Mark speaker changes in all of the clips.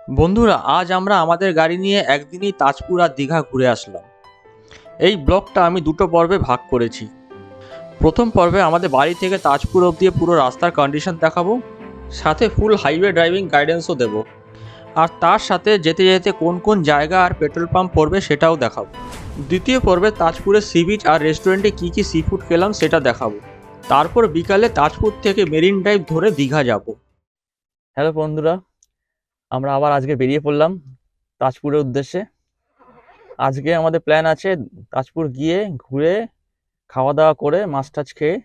Speaker 1: বন্ধুরা, আজ আমরা আমাদের গাড়ি নিয়ে একদিনই তাজপুর আর দীঘা ঘুরে আসলাম। এই ব্লগটা আমি দুটো পর্বে ভাগ করেছি। প্রথম পর্বে আমাদের বাড়ি থেকে তাজপুর অবধি পুরো রাস্তার কন্ডিশন দেখাবো, সাথে ফুল হাইওয়ে ড্রাইভিং গাইডেন্সও দেবো। আর তার সাথে যেতে যেতে কোন কোন জায়গা আর পেট্রোল পাম্প পড়বে সেটাও দেখাবো। দ্বিতীয় পর্বে তাজপুরের সি বিচ আর রেস্টুরেন্টে কী কী সি ফুড খেলাম সেটা দেখাবো। তারপর বিকালে তাজপুর থেকে মেরিন ড্রাইভ ধরে দীঘা যাব। হ্যালো বন্ধুরা, আমরা আবার আজকে বেরিয়ে পড়লাম তাজপুরের উদ্দেশ্যে। আজকে আমাদের প্ল্যান আছে তাজপুর গিয়ে ঘুরে খাওয়া দাওয়া করে মাছ টাছ খেয়ে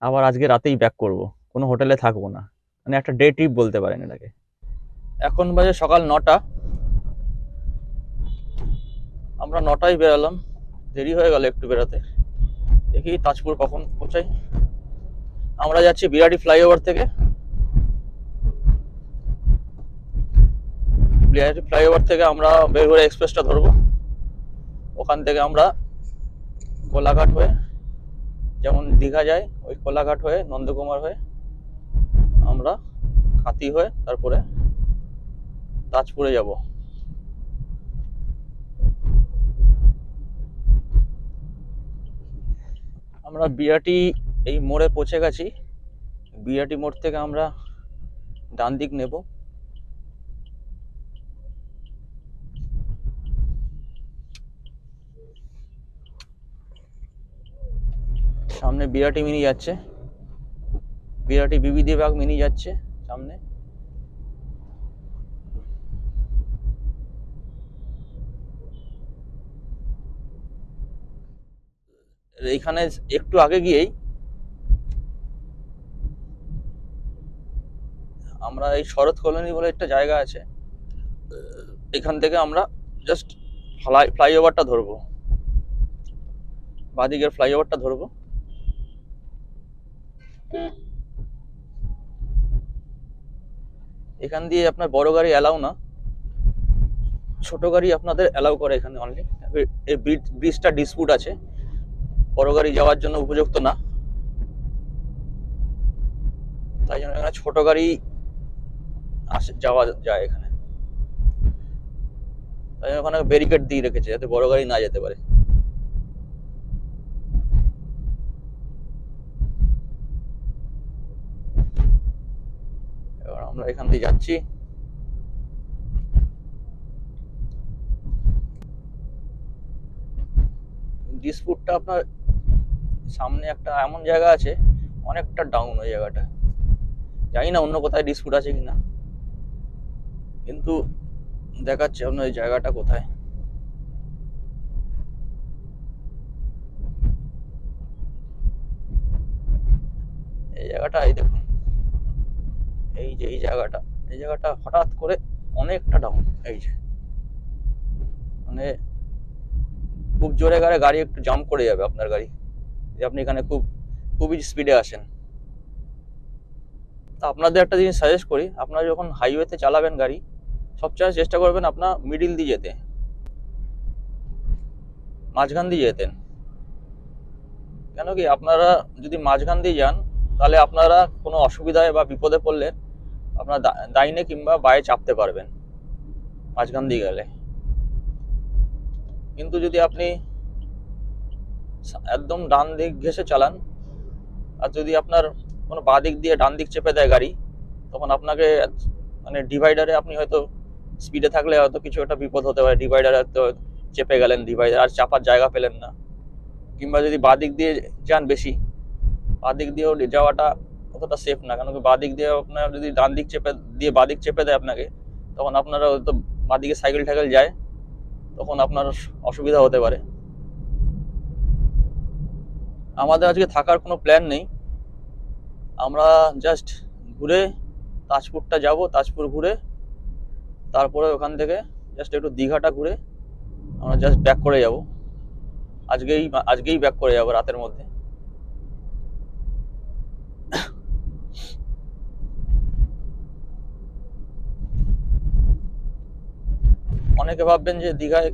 Speaker 1: আবার আজকে রাতেই ব্যাক করব, কোনো হোটেলে থাকবো না। মানে একটা ডে ট্রিপ বলতে পারেন এটাকে। এখন বাজে সকাল 9টা। আমরা 9টায় বেরালাম, দেরি হয়ে গেল একটু বেরাতে। দেখি তাজপুর কখন পৌঁছাই। আমরা যাচ্ছি বিরাটি ফ্লাইওভার থেকে। বিরাটি ফ্লাইওভার থেকে আমরা বেগুড়া এক্সপ্রেসটা ধরবো। ওখান থেকে আমরা কোলাঘাট হয়ে, যেমন দীঘা যায় ওই কোলাঘাট হয়ে নন্দকুমার হয়ে আমরা হাতি হয়ে তারপরে তাজপুরে যাব। আমরা বিরাটি এই মোড়ে পৌঁছে গেছি। বিরাটি মোড় থেকে আমরা ডান দিক নেব। সামনে বিরাটি মিনি যাচ্ছে, বিরাটি বিবিধি বাগ মিনি যাচ্ছে সামনে। এইখানে একটু আগে গিয়েই আমরা এই শরৎ কলোনি বলে একটা জায়গা আছে, এখান থেকে আমরা জাস্ট ফ্লাইওভারটা ধরবো, বাদিকের ফ্লাইওভারটা ধরবো। এখান দিয়ে আপনার বড় গাড়ি অ্যালাউ না, ছোট গাড়ি আপনাদের অ্যালাউ করে এখানে অনলি। এই ব্রিজটা ডিসপুট আছে, বড় গাড়ি যাওয়ার জন্য উপযুক্ত না, তাই জন্য এখানে ছোট গাড়ি যাওয়া যায় এখানে। তাই জন্য ওখানে ব্যারিকেড দিয়ে রেখেছে যাতে বড় গাড়ি না যেতে পারে। এবার আমরা এখান দিয়ে যাচ্ছি। ডিসপুটটা আপনার সামনে একটা এমন জায়গা আছে, অনেকটা ডাউন ওই জায়গাটা। জানি না অন্য কোথায় ডিসপুট আছে কিনা, কিন্তু দেখাচ্ছে আপনার ওই জায়গাটা কোথায়। এই জায়গাটা, এই দেখুন, এই যে এই জায়গাটা হঠাৎ করে অনেকটা ডাউন। এই যে মানে খুব জোরে গাড়ি একটু জাম্প করে যাবে আপনার গাড়ি, যে আপনি এখানে খুবই স্পিডে আসেন। তা আপনাদের একটা জিনিস সাজেস্ট করি, আপনারা যখন হাইওয়েতে চালাবেন গাড়ি, সবচেয়ে চেষ্টা করবেন আপনার মিডিল দিয়ে যেতে, মাঝখান দিয়ে যেতেন। কেন কি, আপনারা যদি মাঝখান দিয়ে যান তাহলে আপনারা কোনো অসুবিধায় বা বিপদে পড়লে আপনার ডাইনে কিংবা বায়ে চাপতে পারবেন মাঝখান দিয়ে গেলে। কিন্তু যদি আপনি একদম ডান দিক ঘেঁষে চালান, আর যদি আপনার কোনো বাঁ দিক দিয়ে ডান দিক চেপে দেয় গাড়ি, তখন আপনাকে মানে ডিভাইডারে আপনি হয়তো স্পিডে থাকলে হয়তো কিছু একটা বিপদ হতে পারে। ডিভাইডারে হয়তো চেপে গেলেন, ডিভাইডার আর চাপার জায়গা পেলেন না। কিংবা যদি বাঁ দিক দিয়ে যান বেশি, বাঁ দিক দিয়েও যাওয়াটা অতটা সেফ না, কারণ বাঁ দিক দিয়ে আপনার যদি ডান দিক চেপে দিয়ে বাঁ দিক চেপে দেয় আপনাকে, তখন আপনারা হয়তো বাঁ দিকে সাইকেল টাইকেল যায়, তখন আপনার অসুবিধা হতে পারে। আমাদের আজকে থাকার কোনো প্ল্যান নেই, আমরা জাস্ট ঘুরে তাজপুরটা যাব, তাজপুর ঘুরে তারপরে ওখান থেকে জাস্ট একটু দীঘাটা ঘুরে আমরা জাস্ট ব্যাক করে যাব। আজকেই ব্যাক করে যাব রাতের মধ্যে। অনেকে ভাববেন যে দীঘায়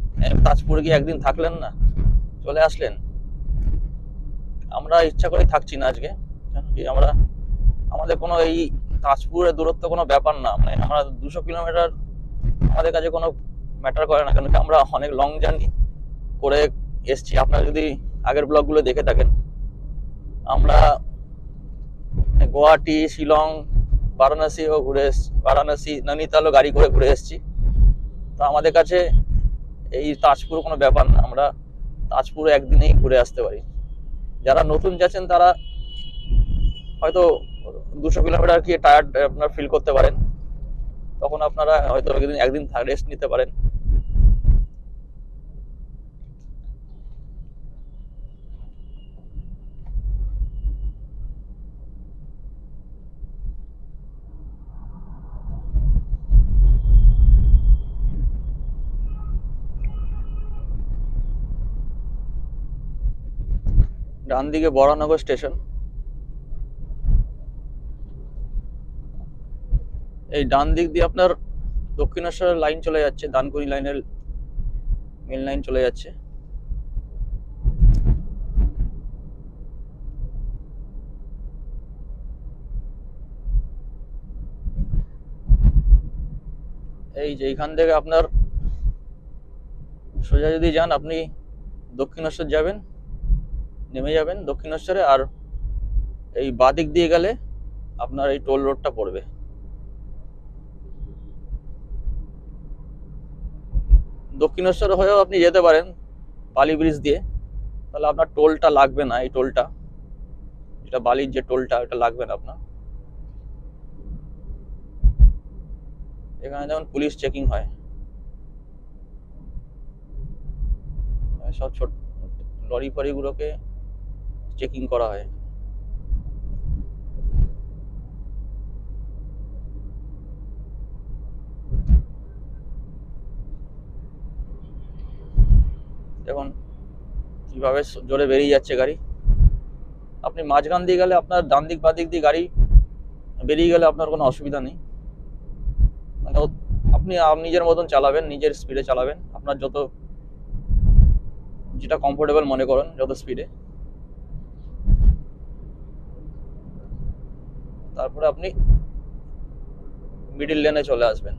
Speaker 1: তাজপুরে গিয়ে একদিন থাকলেন না, চলে আসলেন। আমরা ইচ্ছা করেই থাকছি না আজকে, কারণ কি আমাদের কোনো এই তাজপুরের দূরত্ব কোনো ব্যাপার না। মানে আমরা 200 কিলোমিটার
Speaker 2: আমাদের কাছে কোনো ম্যাটার করে না, কারণ আমরা অনেক লং জার্নি করে এসছি। আপনারা যদি আগের ব্লগগুলো দেখে থাকেন, আমরা গুয়াহাটি, শিলং, বারাণসীও ঘুরে এসছি, বারাণসী, নৈনিতালও গাড়ি করে ঘুরে এসছি। তো আমাদের কাছে এই তাজপুর কোনো ব্যাপার না, আমরা তাজপুর একদিনেই ঘুরে আসতে পারি। যারা নতুন যাচ্ছেন তারা হয়তো 200 কিলোমিটার কি টায়ার্ড আপনার ফিল করতে পারেন, তখন আপনারা হয়তো একদিন রেস্ট নিতে পারেন। ডান দিকে বরানগর স্টেশন। এই ডান দিক দিয়ে আপনার দক্ষিণেশ্বরের লাইন চলে যাচ্ছে, দানকুনি লাইনের মেন লাইন চলে যাচ্ছে। এই যে এইখান থেকে আপনার সোজা যদি যান, আপনি দক্ষিণেশ্বর যাবেন, নেমে যাবেন দক্ষিণেশ্বরে, আর এই বাদিক দিয়ে গেলে আপনার এই টোল রোডটা পড়বে। দক্ষিণেশ্বর হয়েও আপনি যেতে পারেন বালি ব্রিজ দিয়ে, তাহলে আপনার টোলটা লাগবে না। এই টোলটা, যেটা বালির যে টোলটা, ওটা লাগবে না আপনার। এখানে যেমন পুলিশ চেকিং হয়, সব ছোট লরি ফরিগুলোকে চেকিং করা হয়। দেখুন কিভাবে জোরে বেরিয়ে যাচ্ছে গাড়ি। আপনি মাঝখান দিয়ে গেলে, আপনার ডান দিক বাঁ দিক দিয়ে গাড়ি বেরিয়ে গেলে আপনার কোনো অসুবিধা নেই। মানে আপনি নিজের মতন চালাবেন, নিজের স্পিডে চালাবেন, আপনার যত যেটা কমফোর্টেবল মনে করেন, যত স্পিডে। তারপরে আপনি মিডিল লেনে চলে আসবেন।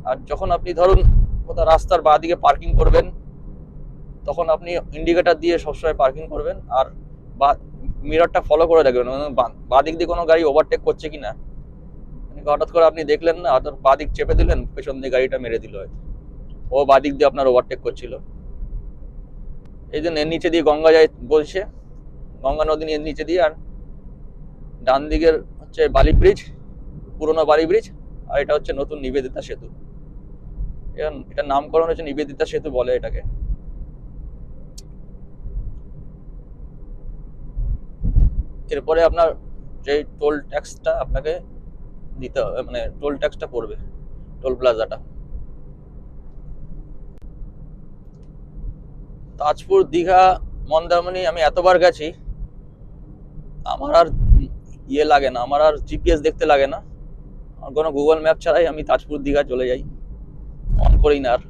Speaker 2: আর যখন আপনি ধরুন কোথাও রাস্তার বাঁ দিকে পার্কিং করবেন, তখন আপনি ইন্ডিকেটর দিয়ে সবসময় পার্কিং করবেন, আর মিররটা ফলো করে রাখবেন, বাঁ দিক দিয়ে কোনো গাড়ি ওভারটেক করছে কিনা। হঠাৎ করে আপনি দেখলেন না, হঠাৎ বাঁ দিক চেপে দিলেন, পেছন দিয়ে গাড়িটা মেরে দিল, হয়তো ও বাঁ দিক দিয়ে আপনার ওভারটেক করছিল। এই জন্য এর নিচে দিয়ে গঙ্গা যায় বলছে, গঙ্গা নদী নিচে দিয়ে। আর ডান দিকের হচ্ছে বালি ব্রিজ, পুরোনো বালি ব্রিজ, আর এটা হচ্ছে নতুন নিবেদিতা সেতু। এটার নামকরণ হচ্ছে নিবেদিতা সেতু বলে এটাকে। এরপরে আপনার যে টোল ট্যাক্সটা আপনাকে দিতে হবে, মানে টোল ট্যাক্সটা পড়বে, টোল প্লাজাটা। তাজপুর, দীঘা, মন্দারমণি আমি এতবার গেছি, আমার আর ইয়ে লাগে না, আমার আর জিপিএস দেখতে লাগে না। কোনো গুগল ম্যাপ ছাড়াই আমি তাজপুর, দীঘা চলে যাই, অন করি না আর।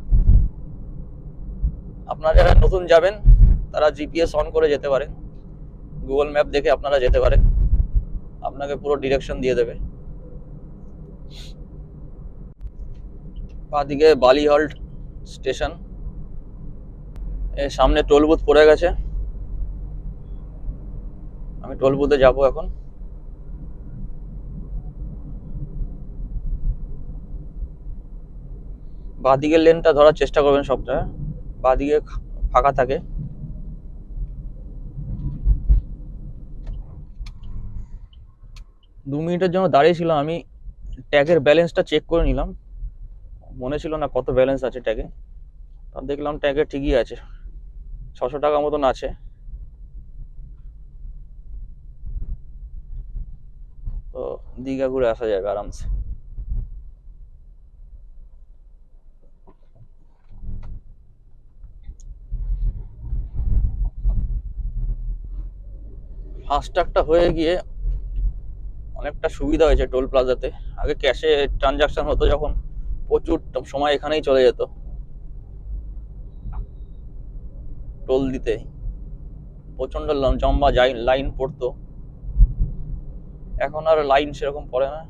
Speaker 2: আপনারা যারা নতুন যাবেন তারা জিপিএস অন করে যেতে পারেন, গুগল ম্যাপ দেখে আপনারা যেতে পারেন, আপনাকে পুরো ডিরেকশন দিয়ে দেবে। বাদিকে বালিহল্ট স্টেশন, এর সামনে টোল বুথ পড়ে গেছে, আমি টোল বুথে যাবো এখন। বাদিকের লেনটা ধরার চেষ্টা করবেন সবটা, বাদিকে ফাঁকা থাকে। দু মিনিটের জন্য দাঁড়িয়েছিলাম, আমি ট্যাগের ব্যালেন্সটা চেক করে নিলাম, মনে ছিল না কত ব্যালেন্স আছে ট্যাগে। আর দেখলাম ট্যাগে ঠিকই আছে, 600 টাকা মতন আছে। তো দীঘা ঘুরে আসা যাবে আরামসে। ফাস্ট্যাগটা হয়ে গিয়ে অনেকটা সুবিধা হয়েছে টোল প্লাজাতে। আগে ক্যাশে ট্রানজাকশন হতো যখন, প্রচুর সময় এখানেই চলে যেত টোল দিতে, প্রচন্ড লম্বা লাইন পড়তো। এখন আর লাইন সেরকম পড়ে না।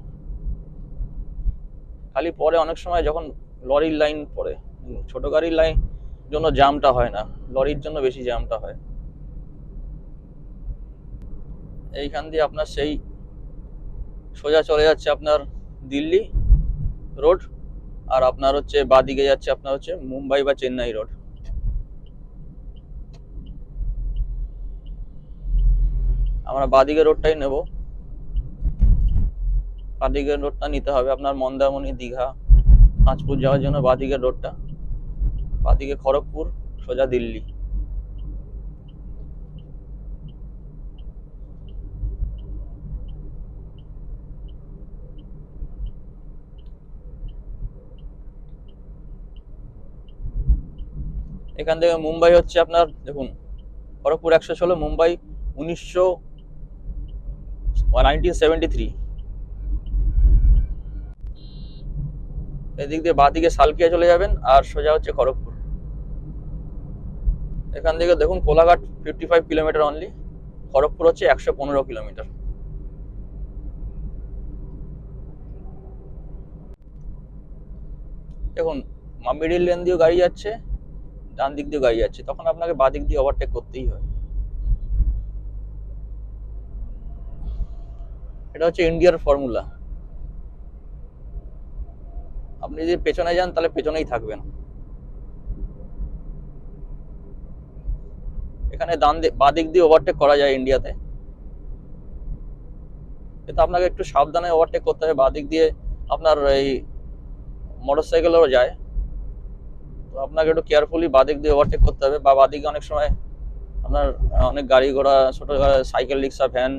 Speaker 2: খালি পরে অনেক সময় যখন লরির লাইন পড়ে, ছোট গাড়ির লাইন জন্য জ্যামটা হয় না, লরির জন্য বেশি জ্যামটা হয়। এইখান দিয়ে আপনার সেই সোজা চলে যাচ্ছে আপনার দিল্লি রোড, আর আপনার হচ্ছে বাদিকে যাচ্ছে আপনার হচ্ছে মুম্বাই বা চেন্নাই রোড। আমরা বাদিকে রোডটাই নেব, বাদিকের রোডটা নিতে হবে আপনার মন্দারমণি, দীঘা, পাঁচপুর যাওয়ার জন্য বাদিকের রোডটা, বাদিকে খড়গপুর, সোজা দিল্লি। এখান থেকে মুম্বাই হচ্ছে আপনার দেখুন খড়গপুর 116, মুম্বাই 1973। এদিক দিয়ে বাদিকে সালকিয়া চলে যাবেন আর সোজা হচ্ছে খড়গপুর। এখান থেকে দেখুন কোলাঘাট 55 কিলোমিটার অনলি, খড়গপুর হচ্ছে 115 কিলোমিটার। দেখুন মিডিল লেন দিয়েও গাড়ি যাচ্ছে, ডান দিক দিয়ে গাড়ি যাচ্ছে, তখন আপনাকে বাঁ দিক দিয়ে ওভারটেক করতেই হয়। এটা হচ্ছে ইন্ডিয়ার ফর্মুলা। আপনি যদি পেছনে যান তাহলে পেছনেই থাকবেন। এখানে বাঁ দিক দিয়ে ওভারটেক করা যায় ইন্ডিয়াতে, কিন্তু আপনাকে একটু সাবধানে ওভারটেক করতে হবে। বাঁ দিক দিয়ে আপনার এই মোটরসাইকেলও যায়, তো আপনাকে একটু কেয়ারফুলি বাঁ দিক দিয়ে ওভারটেক করতে হবে। বা বাঁ দিকে অনেক সময় আপনার অনেক গাড়ি ঘোড়া, ছোট সাইকেল, রিক্সা, ভ্যান,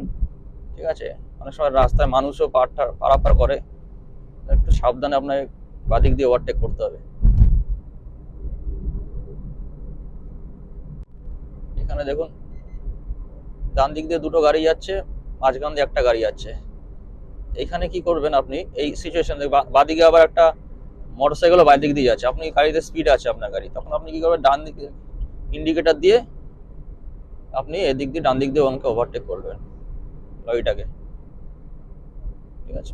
Speaker 2: ঠিক আছে, অনেক সময় রাস্তায় মানুষও পারাপার করে, একটু সাবধানে আপনাকে বাঁ দিক দিয়ে ওভারটেক করতে হবে। এখানে দেখুন ডান দিক দিয়ে দুটো গাড়ি যাচ্ছে, মাঝখান দিয়ে একটা গাড়ি যাচ্ছে। এইখানে কি করবেন আপনি এই সিচুয়েশন, বাদিকে আবার একটা মোটরসাইকেলও বাঁ দিক দিয়ে যাচ্ছে, আপনি গাড়িতে স্পিড আছে আপনার গাড়ি, তখন আপনি কি করবেন, ডান দিকে ইন্ডিকেটার দিয়ে আপনি এদিক দিয়ে ডান দিক দিয়ে ওনাকে ওভারটেক করবেন গাড়িটাকে, ঠিক আছে।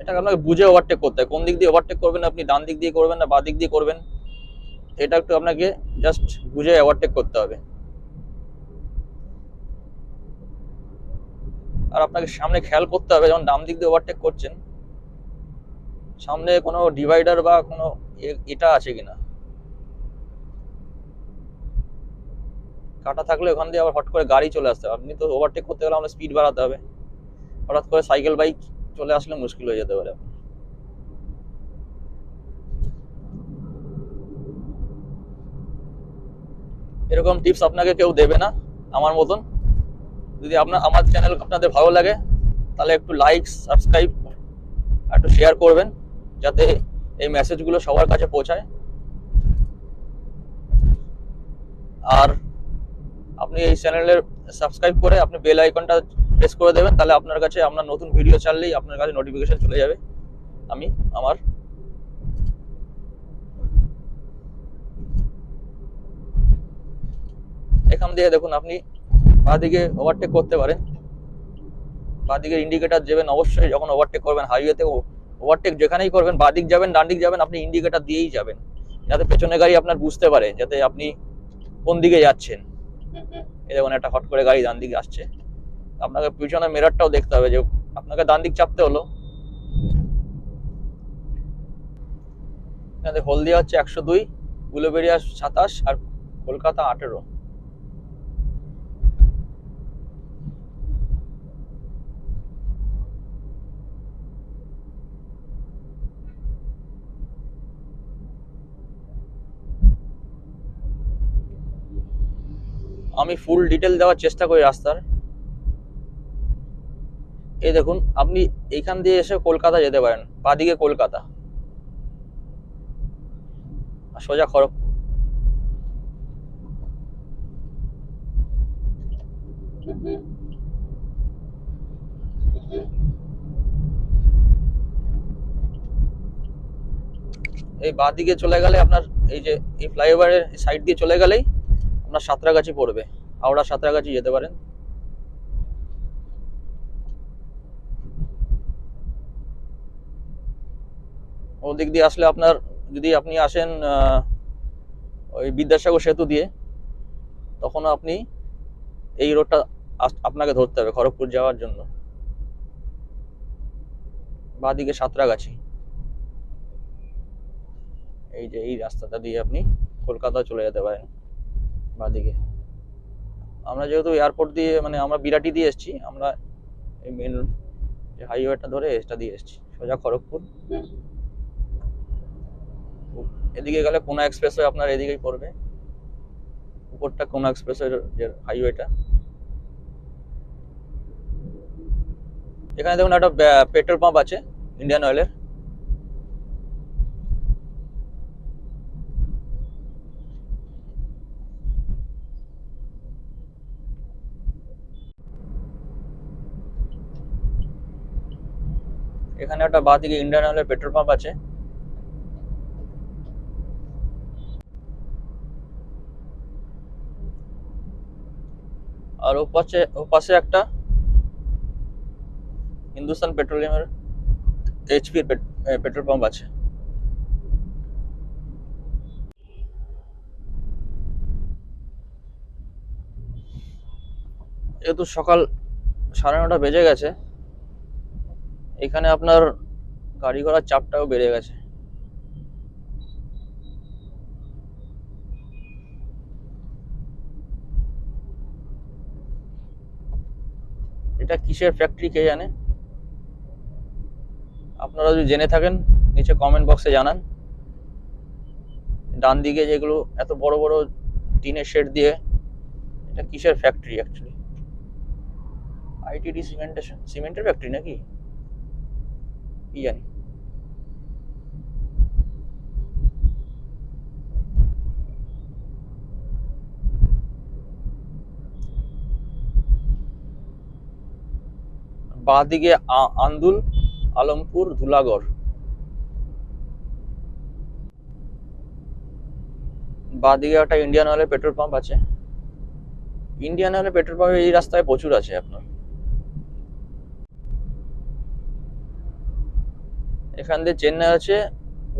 Speaker 2: এটাকে আপনাকে বুঝে ওভারটেক করতে হয়, কোন দিক দিয়ে ওভারটেক করবেন, আপনি ডান দিক দিয়ে করবেন না বাঁ দিক দিয়ে করবেন, এটা একটু আপনাকে জাস্ট বুঝে ওভারটেক করতে হবে। আর আপনাকে সামনে খেয়াল করতে হবে যখন ডান দিক দিয়ে ওভারটেক করছেন, সামনে কোনো ডিভাইডার বা কোনো এটা আছে কিনা, কাটা থাকলে ওখান দিয়ে আবার হট করে গাড়ি চলে আসতে হবে। আপনি তো ওভারটেক করতে গেলে আমাদের স্পিড বাড়াতে হবে, হঠাৎ করে সাইকেল বাইক চলে আসলে মুশকিল হয়ে যেতে পারে। এরকম টিপস আপনাকে কেউ দেবে না আমার মতন। যদি আমার চ্যানেল আপনাদের ভালো লাগে তাহলে একটু লাইক, সাবস্ক্রাইব, একটু শেয়ার করবেন, যাতে এই মেসেজগুলো সবার কাছে পৌঁছায়। আর আপনি এই চ্যানেলের সাবস্ক্রাইব করে আপনি বেল আইকনটা প্রেস করে দেবেন, তাহলে আপনার কাছে আপনার নতুন ভিডিও ছাড়লেই আপনার কাছে নোটিফিকেশন চলে যাবে। আমার এখান দিয়ে দেখুন আপনি বাঁ দিকে ওভারটেক করতে পারেন, বাঁ দিকে ইন্ডিকেটার দেবেন অবশ্যই যখন ওভারটেক করবেন। হাইওয়েতে ওভারটেক যেখানেই করবেন, বাঁ দিক যাবেন ডান দিক যাবেন, আপনি ইন্ডিকেটার দিয়েই যাবেন, যাতে পেছনে গাড়ি আপনার বুঝতে পারে যাতে আপনি কোন দিকে যাচ্ছেন। এই দেখুন একটা হট করে গাড়ি ডান দিকে আসছে, আপনাকে পিছনে মিররটাও দেখতে হবে যে আপনাকে ডান দিক চাপতে হলো। এখানে হলদিয়া হচ্ছে 102, উলুবেড়িয়া 27 আর কলকাতা 18। আমি ফুল ডিটেল দেওয়ার চেষ্টা করি রাস্তার। এই দেখুন আপনি এইখান দিয়ে এসে কলকাতা যেতে পারেন, বাদিকে কলকাতা আর সোজা খড়গপুর। এই বাদিকে চলে গেলে আপনার এই যে এই ফ্লাইওভারের সাইড দিয়ে চলে গেলেই আপনার সাঁতরাগাছি পড়বে, হাওড়া সাঁতরাগাছি যেতে পারেন। ওদিক দিয়ে আসলে আপনার, যদি আপনি আসেন ওই বিদ্যাসাগর সেতু দিয়ে, তখন আপনি এই রোডটা আপনাকে ধরতে হবে খড়গপুর যাওয়ার জন্য। বাঁদিকে সাঁতরাগাছি, এই যে এই রাস্তাটা দিয়ে আপনি কলকাতা চলে যেতে পারেন বাঁদিকে। আমরা যেহেতু এয়ারপোর্ট দিয়ে, মানে আমরা বিরাটি দিয়ে এসেছি, আমরা এই মেন যে হাইওয়েটা ধরে এটা দিয়ে এসেছি সোজা খড়গপুর। এদিকে গেলে কোনা এক্সপ্রেসওয়ে আপনার এদিকেই পড়বে, উপরটা কোনা এক্সপ্রেসওয়ে যে হাইওয়েটা। এখানে দেখুন একটা পেট্রোল পাম্প আছে ইন্ডিয়ান অয়েলের। এখানে একটা বাঁদিকে ইন্ডিয়ান অয়েলের পেট্রোল পাম্প আছে। আর ওপাশে একটা হিন্দুস্তান পেট্রোলিয়ামের এইচপির পেট্রোল পাম্প আছে। যেহেতু সকাল 9:30 বেজে গেছে, এখানে আপনার গাড়ি ঘোড়ার চাপটাও বেড়ে গেছে। এটা কিসের ফ্যাক্টরি কে জানে, আপনারা যদি জেনে থাকেন নিচে কমেন্ট বক্সে জানান। ডান দিকে যেগুলো এত বড় বড় টিনের শেড দিয়ে, এটা কিসের ফ্যাক্টরি অ্যাকচুয়ালি? আইটিডি সিমেন্টের ফ্যাক্টরি নাকি কি জানি। বাঁদিকে আন্দুল, আলমপুর, ধুলাগড়। বাঁদিকে একটা ইন্ডিয়ান অয়েলের পেট্রোল পাম্প আছে। ইন্ডিয়ান অয়েলের পেট্রোল পাম্প এই রাস্তায় প্রচুর আছে আপনার। এখান দিয়ে চেন্নাই আছে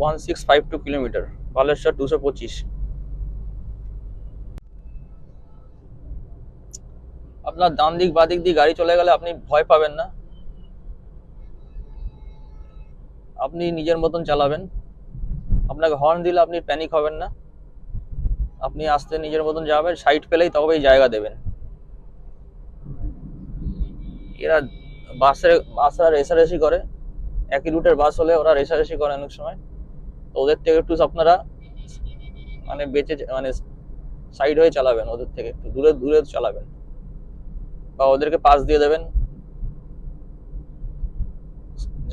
Speaker 2: 1652 কিলোমিটার, বালেশ্বর 225। আপনার ডান দিক বাঁ দিক দিয়ে গাড়ি চলে গেলে আপনি ভয় পাবেন না, আপনি নিজের মতন চালাবেন। আপনাকে হর্ন দিলে আপনি প্যানিক হবেন না, আপনি আস্তে নিজের মতন যাবেন, সাইড পেলেই তবেই জায়গা দেবেন। এরা বাসরা রেসারেসি করে, একই রুটের বাস হলে ওরা রেসারেসি করে অনেক সময়, তো ওদের থেকে একটু আপনারা মানে বেঁচে, মানে সাইড হয়ে চালাবেন, ওদের থেকে একটু দূরে দূরে চালাবেন, বা ওদেরকে পাস দিয়ে দেবেন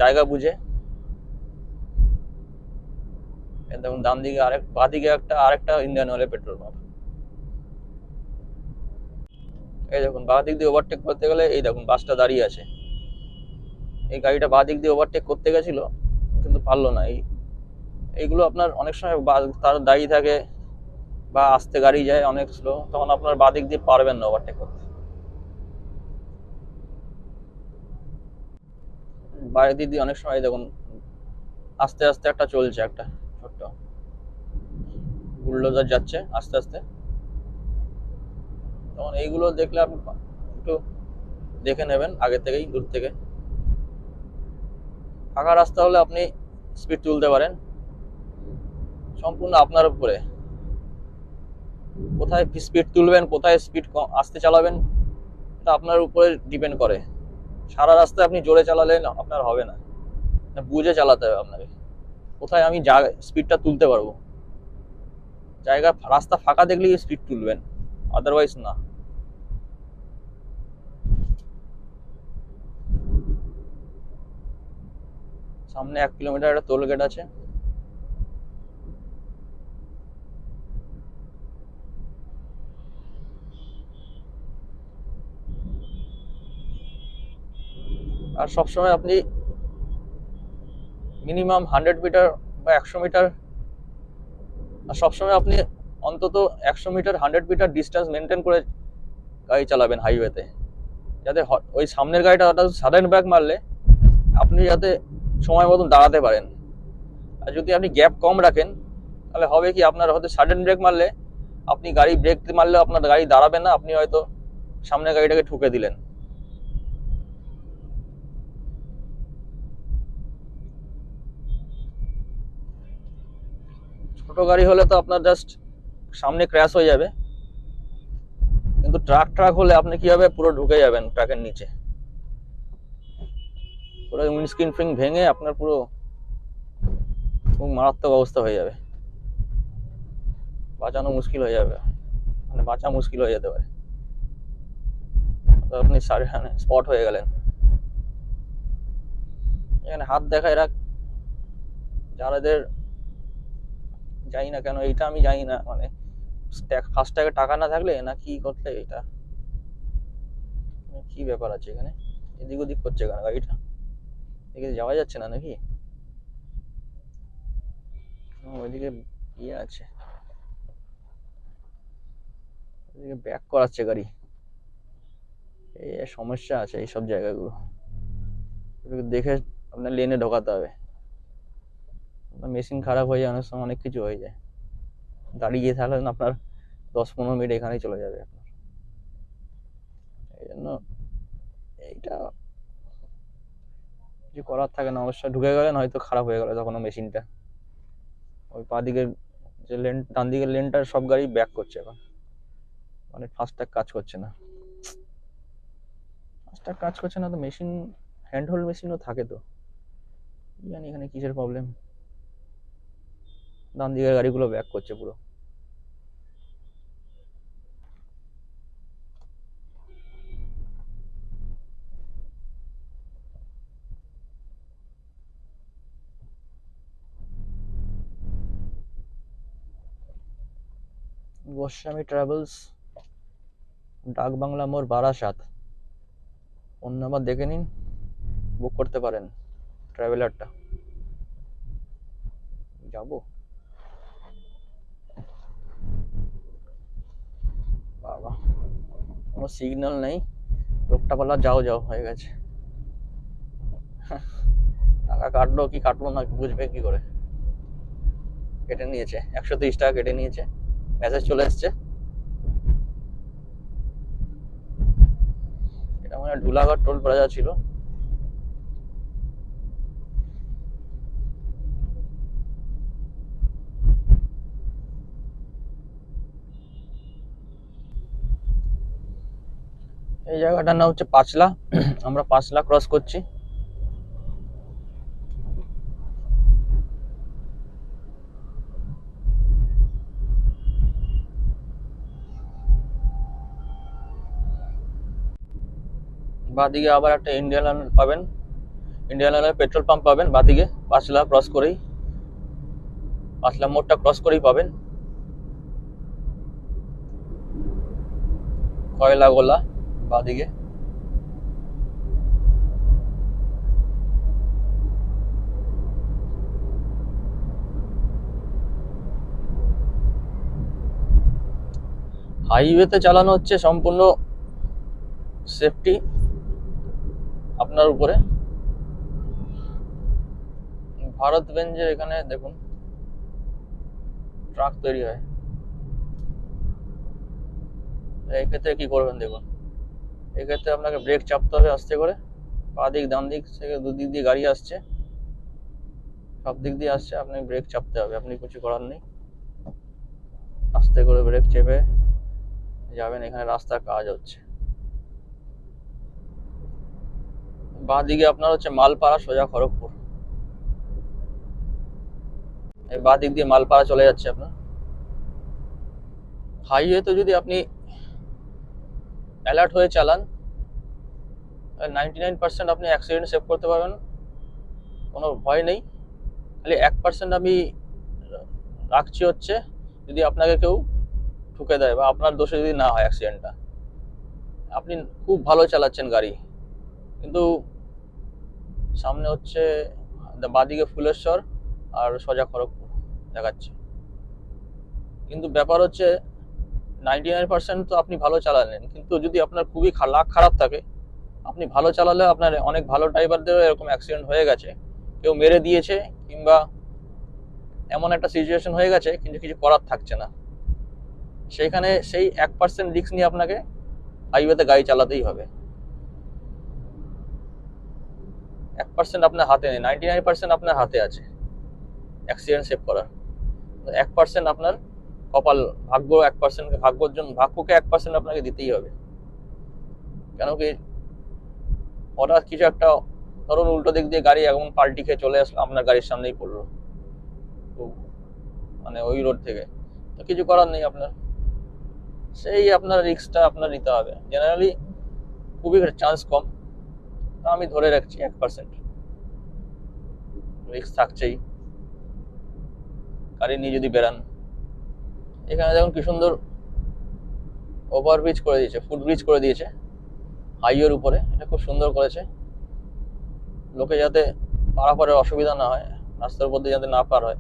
Speaker 2: জায়গা বুঝে। দেখুন ডান দিকে বাঁ দিকে আরেকটা ইন্ডিয়ান অয়েলের পেট্রোল পাম্প। এই দেখুন বাঁ দিক দিয়ে ওভারটেক করতে গেলে এই দেখুন বাসটা দাঁড়িয়ে আছে। এই গাড়িটা বাঁ দিক দিয়ে ওভারটেক করতে গেছিল কিন্তু পারলো না। এইগুলো আপনার অনেক সময় তার দাঁড়িয়ে থাকে বা আস্তে গাড়ি যায় অনেক স্লো, তখন আপনার বাঁ দিক দিয়ে পারবেন না ওভারটেক করতে। বাঁ দিক দিয়ে অনেক সময় দেখুন আস্তে আস্তে একটা চলছে, একটা ছোট্ট বুলডোজার যাচ্ছে আস্তে আস্তে, তখন এইগুলো দেখলে আপনি একটু দেখে নেবেন আগে থেকেই, দূর থেকে। ফাঁকা রাস্তা হলে আপনি স্পিড তুলতে পারেন, সম্পূর্ণ আপনার উপরে কোথায় স্পিড তুলবেন, কোথায় স্পিড আস্তে চালাবেন, এটা আপনার উপরে ডিপেন্ড করে। সারা রাস্তায় আপনি জোরে চালালেন আপনার হবে না, বুঝে চালাতে হবে আপনাকে, কোথায় আমি স্পিডটা তুলতে পারবো। রাস্তা ফাঁকা দেখলেই স্পিড তুলবেন, আদারওয়াইজ না। সামনে 1 কিলোমিটার একটা টোল গেট আছে। আর সবসময় আপনি মিনিমাম 100 মিটার বা 100 মিটার, আর সবসময় আপনি অন্তত 100 মিটার 100 মিটার ডিস্টেন্স মেনটেন করে গাড়ি চালাবেন হাইওয়েতে, যাতে ওই সামনের গাড়িটা সাডেন ব্রেক মারলে আপনি যাতে সময় মতন দাঁড়াতে পারেন। আর যদি আপনি গ্যাপ কম রাখেন তাহলে হবে কি, আপনার হয়তো সাডেন ব্রেক মারলে আপনি গাড়ি ব্রেক মারলে আপনার গাড়ি দাঁড়াবে না, আপনি হয়তো সামনে গাড়িটাকে ঠুকে দিলেন। ছোট গাড়ি হলে তো আপনার জাস্ট সামনে ক্র্যাশ হয়ে যাবে, কিন্তু ট্রাক হলে আপনি কি হবে, পুরো ঢুকে যাবেন ট্রাকের নিচে, পুরো উইন্ডস্ক্রিন ফিং ভেঙে আপনার পুরো খুব মারাত্মক অবস্থা হয়ে যাবে, বাঁচানো মুশকিল হয়ে যাবে, মানে বাঁচা মুশকিল হয়ে যেতে পারে, তো আপনি স্পট হয়ে গেলেন। এখানে হাত দেখায় রাখ যারাদের, জানি না কেন এইটা, আমি জানি না মানে ফার্স্ট ট্যাগে টাকা না থাকলে না কি করতে, এটা কি ব্যাপার আছে এখানে, এদিক ওদিক করছে কেন গাড়িটা, এদিকে যাওয়া যাচ্ছে না নাকি, ওইদিকে ইয়ে আছে, ওইদিকে ব্যাক করাচ্ছে গাড়ি, এই সমস্যা আছে এইসব জায়গাগুলো, দেখে আপনার লেনে ঢোকাতে হবে, মেশিন খারাপ হয়ে যায় অনেক সময়, অনেক কিছু হয়ে যায়, দাঁড়িয়ে থাকলেন আপনার 10-15 মিনিট এখানেই চলে যাবে আপনার, এই জন্য এইটা কিছু করার থাকে না, অবশ্যই ঢুকে গেলেন হয়তো খারাপ হয়ে গেল তখন মেশিনটা, ওই পা দিকের যে লেন, ডান দিকের লেনটার সব গাড়ি ব্যাক করছে এখন, মানে ফাস্ট্যাগ কাজ করছে না, ফাস্ট্যাগ কাজ করছে না তো মেশিন, হ্যান্ড হোল্ড মেশিনও থাকে তো, জানি এখানে কিসের প্রবলেম, ডান দিকের গাড়িগুলো ব্যাক করছে পুরো। গোস্বামী ট্রাভেলস, ডাক বাংলা মোড়, বারাসাত, ফোন নাম্বার দেখে নিন, বুক করতে পারেন ট্রাভেলারটা। যাবো বাবা, কোনো সিগন্যাল নেই, লোকটা বলা যাও যাও হয়ে গেছে, টাকা কাটলো কি কাটলো না বুঝবে কি করে, কেটে নিয়েছে 130 টাকা কেটে নিয়েছে, মেসেজ চলে এসছে, এটা মানে ঢুলাগড় টোল প্লাজা ছিল। এই জায়গাটার নাম হচ্ছে পাঁচলা, আমরা পাঁচলা ক্রস করছি, বাদিকে আবার একটা ইন্ডিয়ান অয়েল পাবেন, ইন্ডিয়ান অয়েলের পেট্রোল পাম্প পাবেন বাদিকে, পাঁচলা ক্রস করেই, পাঁচলা মোড়টা ক্রস করেই পাবেন, কয়লা গোলা বাদিকে, হাইওয়েতে চালানো হচ্ছে সম্পূর্ণ সেফটি আপনার উপরে। ভারত বেঞ্জের এখানে দেখুন ট্রাক তৈরি হয়, এক্ষেত্রে কি করবেন দেখুন, এক্ষেত্রে আপনাকে ব্রেক চাপতে হবে আস্তে করে, পা দিক ডান দিক থেকে দুদিক দিয়ে গাড়ি আসছে, সব দিক দিয়ে আসছে, আপনি ব্রেক চাপতে হবে, আপনি কিছু করার নেই, আস্তে করে ব্রেক চেপে যাবেন, এখানে রাস্তার কাজ হচ্ছে, বাঁ দিকে আপনার হচ্ছে মালপাড়া সোজা খড়গপুর, এই বাঁ দিক দিয়ে মালপাড়া চলে যাচ্ছে আপনার। হাইওয়েতে যদি আপনি অ্যালার্ট হয়ে চালান 99% আপনি অ্যাক্সিডেন্ট সেভ করতে পারবেন, কোনো ভয় নেই, খালি 1% আমি রাখছি হচ্ছে যদি আপনাকে কেউ ঠুকে দেয় বা আপনার দোষে যদি না হয় অ্যাক্সিডেন্টটা, আপনি খুব ভালো চালাচ্ছেন গাড়ি, কিন্তু সামনে হচ্ছে বাদিকে ফুলেশ্বর আর সোজা খড়গপুর দেখাচ্ছে, কিন্তু ব্যাপার হচ্ছে 99% তো আপনি ভালো চালালেন, কিন্তু যদি আপনার খুবই লাক খারাপ থাকে, আপনি ভালো চালালে, আপনার অনেক ভালো ড্রাইভারদেরও এরকম অ্যাক্সিডেন্ট হয়ে গেছে, কেউ মেরে দিয়েছে কিংবা এমন একটা সিচুয়েশন হয়ে গেছে কিন্তু কিছু করার থাকছে না, সেইখানে সেই 1% রিস্ক নিয়ে আপনাকে হাইওয়েতে গাড়ি চালাতেই হবে। 1% আপনার হাতে নেই, 99% আপনার হাতে আছে অ্যাক্সিডেন্ট সেভ করার। 1% আপনার কপাল, ভাগ্য 1%, ভাগ্যকে 1% আপনাকে দিতেই হবে। কেন কি হঠাৎ কিছু একটা, ধরুন উল্টো দিক দিয়ে গাড়ি এমন পাল্টি খেয়ে চলে আসলো, আপনার গাড়ির সামনেই পড়লো, মানে ওই রোড থেকে, তো কিছু করার নেই আপনার, সেই আপনার রিস্কটা আপনার নিতে হবে। জেনারেলি খুবই চান্স কম, তা আমি ধরে রাখছি 1% রিস্ক থাকছেই গাড়ি নিয়ে যদি বেরান। এখানে দেখুন কি সুন্দর ওভারব্রিজ করে দিয়েছে, ফুটব্রিজ করে দিয়েছে হাইওয়ের উপরে, এটা খুব সুন্দর করেছে, লোকে যাতে পারাপারের অসুবিধা না হয়, রাস্তার উপর দিয়ে যাতে না পার হয়,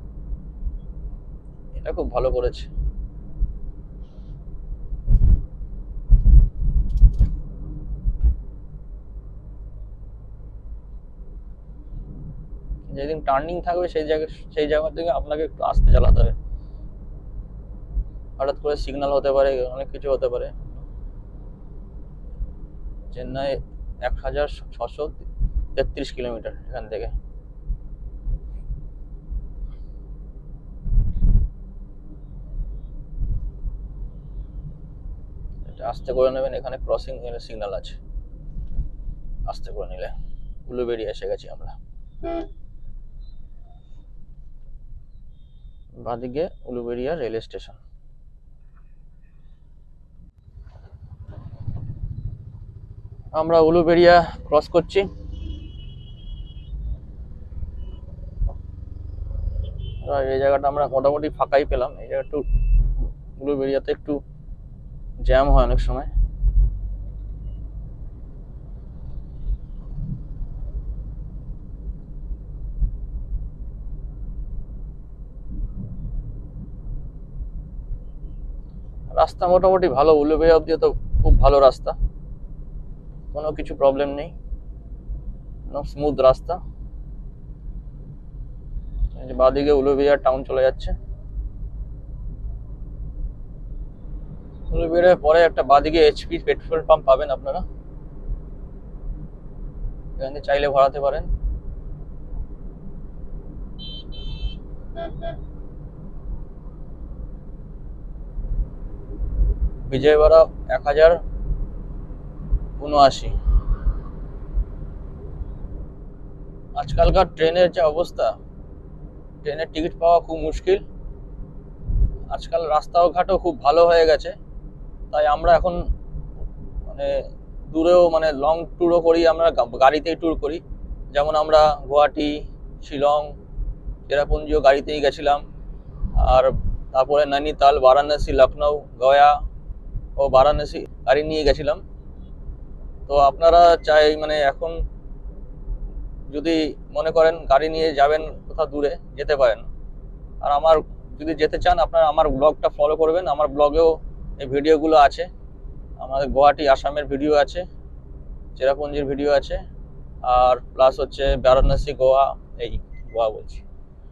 Speaker 2: এটা খুব ভালো করেছে। যেদিন টার্নিং থাকবে সেই জায়গা থেকে আপনাকে একটু আস্তে চালাতে হবে, হঠাৎ করে সিগন্যাল হতে পারে, অনেক কিছু হতে পারে। চেন্নাই 1633 কিলোমিটার এখান থেকে। এটা আস্তে করে নেবেন, এখানে ক্রসিং সিগন্যাল আছে, আস্তে করে নিলে। উলুবেড়িয়া এসে গেছি আমরা, বাঁদিকে উলুবেড়িয়া রেল স্টেশন। আমরা উলুবেড়িয়া ক্রস করছি। এই জায়গাটা আমরা মোটামুটি ফাঁকাই পেলাম, এই জায়গা একটু উলুবেড়িয়াতে একটু জ্যাম হয় অনেক সময়। রাস্তা মোটামুটি ভালো, উলুবেড়িয়া অব্দি তো খুব ভালো রাস্তা, কোনো কিছু প্রবলেম নেই, স্মুথ রাস্তা। বাঁদিকে উলুবেড়িয়া টাউন চলে যাচ্ছে। উলুবেড়িয়ার পরে একটা বাঁদিকে এইচপি পেট্রোল পাম্প পাবেন আপনারা, এখানে চাইলে ভরাতে পারেন। বিজয়বাড়া 1079। আজকালকার ট্রেনের যে অবস্থা, ট্রেনের টিকিট পাওয়া খুব মুশকিল। আজকাল রাস্তাঘাটও খুব ভালো হয়ে গেছে, তাই আমরা এখন মানে দূরেও, মানে লং ট্যুরও করি, আমরা গাড়িতেই ট্যুর করি। যেমন আমরা গুয়াহাটি, শিলং, চেরাপুঞ্জিও গাড়িতেই গেছিলাম, আর তারপরে নৈনিতাল, বারাণসী, লখনৌ, গয়া ও বারাণসী গাড়ি নিয়ে গেছিলাম। তো আপনারা চাই মানে এখন যদি মনে করেন গাড়ি নিয়ে যাবেন কোথাও দূরে, যেতে পারেন। আর আমার যদি যেতে চান, আপনারা আমার ব্লগটা ফলো করবেন, আমার ব্লগেও এই ভিডিওগুলো আছে। আমাদের গুয়াহাটি, আসামের ভিডিও আছে, চেরাপুঞ্জির ভিডিও আছে, আর প্লাস হচ্ছে বারাণসী, গোয়া, এই গোয়া বলছি,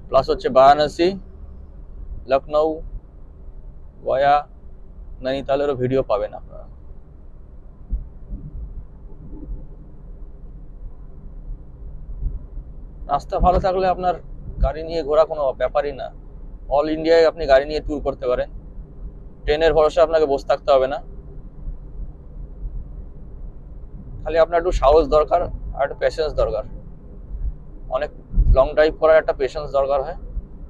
Speaker 2: প্লাস হচ্ছে বারাণসী, লখনৌ, গয়া, নৈনিতালেরও ভিডিও পাবেন আপনারা। রাস্তা ভালো থাকলে আপনার গাড়ি নিয়ে ঘোরা কোনো ব্যাপারই না। অল ইন্ডিয়ায় আপনি গাড়ি নিয়ে ট্যুর করতে পারেন, ট্রেনের ভরসা আপনাকে বসে থাকতে হবে না। খালি আপনার একটু সাহস দরকার আর একটা পেশেন্স দরকার। অনেক লং ড্রাইভ করার একটা পেশেন্স দরকার হয়,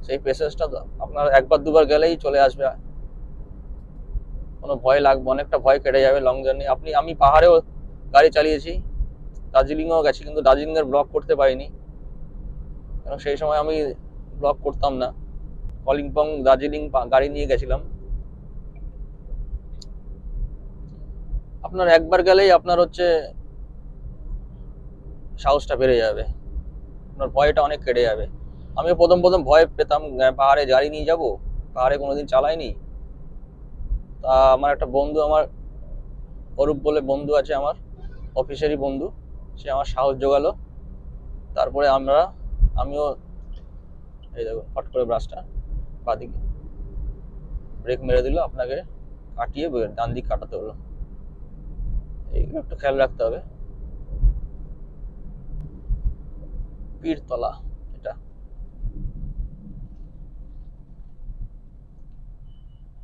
Speaker 2: সেই পেশেন্সটা আপনার একবার দুবার গেলেই চলে আসবে, কোনো ভয় লাগবে, অনেকটা ভয় কেটে যাবে লং জার্নি। আমি পাহাড়েও গাড়ি চালিয়েছি, দার্জিলিংও গেছি, কিন্তু দার্জিলিংয়ের ব্লগ করতে পারিনি, কারণ সেই সময় আমি ব্লগ করতাম না। কলিম্পং, দার্জিলিং গাড়ি নিয়ে গেছিলাম। আপনার একবার গেলেই আপনার হচ্ছে সাহসটা বেড়ে যাবে, আপনার ভয়টা অনেক কেটে যাবে। আমিও প্রথম ভয় পেতাম, পাহাড়ে গাড়ি নিয়ে যাব, পাহাড়ে কোনোদিন চালাইনি। তা আমার একটা বন্ধু, আমার অরূপ বলে বন্ধু আছে, আমার অফিসেরই বন্ধু, সে আমার সাহস জোগালো। তারপরে আমিও এই দেখুন ফট করে ব্রাশটা বাদিকে ব্রেক মেরে দিল, আপনাকে কাটিয়ে ডান দিক কাটাতে হলো। এইগুলো একটু খেয়াল রাখতে হবে। পীরতলা এটা।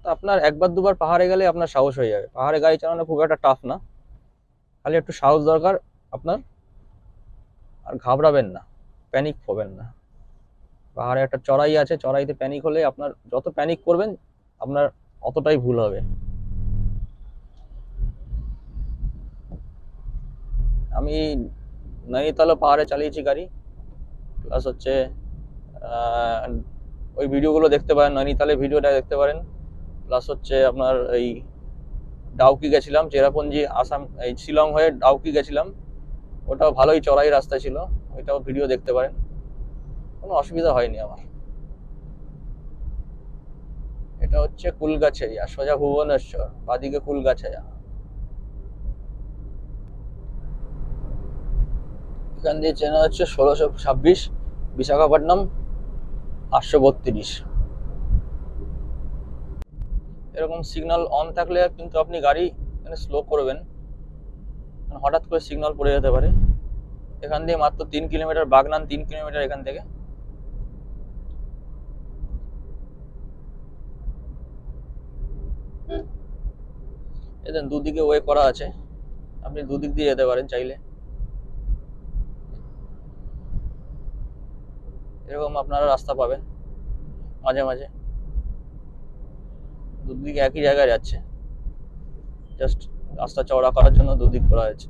Speaker 2: তো আপনার একবার দুবার পাহাড়ে গেলে আপনার সাহস হয়ে যাবে। পাহাড়ে গাড়ি চালানো খুব একটা টাফ না, খালি একটু সাহস দরকার আপনার। আর ঘাবড়াবেন না, প্যানিক হবেন না। পাহাড়ে একটা চড়াই আছে, চড়াইতে প্যানিক হলে আপনার যত প্যানিক করবেন আপনার অতটাই ভুল হবে। আমি নৈনিতালও পাহাড়ে চালিয়েছি গাড়ি, প্লাস হচ্ছে ওই ভিডিওগুলো দেখতে পারেন, নৈনিতালের ভিডিওটা দেখতে পারেন। প্লাস হচ্ছে আপনার এই ডাউকি গেছিলাম, চেরাপুঞ্জি আসাম এই শিলং হয়ে ডাউকি গেছিলাম, ওটাও ভালোই চড়াই রাস্তা ছিল, ওইটাও ভিডিও দেখতে পারেন। কোনো অসুবিধা হয়নি আমার। এটা হচ্ছে কুলগাছাইয়া, সোজা ভুবনেশ্বর, বাদিকে কুলগাছাইয়া। এখান দিয়ে চেনা হচ্ছে 1626, বিশাখাপট্টনম 832। এরকম সিগন্যাল অন থাকলে কিন্তু আপনি গাড়ি এখানে স্লো করবেন, হঠাৎ করে সিগন্যাল পড়ে যেতে পারে। এখান দিয়ে মাত্র 3 কিলোমিটার, বাগনান 3 কিলোমিটার এখান থেকে। এদের দুদিকে ওয়ে করা আছে, আপনি দুদিক দিয়ে যেতে পারেন চাইলে। এরকম আপনারা রাস্তা পাবেন মাঝে মাঝে, দুদিকে একই জায়গায় যাচ্ছে, জাস্ট রাস্তা চওড়া করার জন্য দুদিক করা হয়েছে।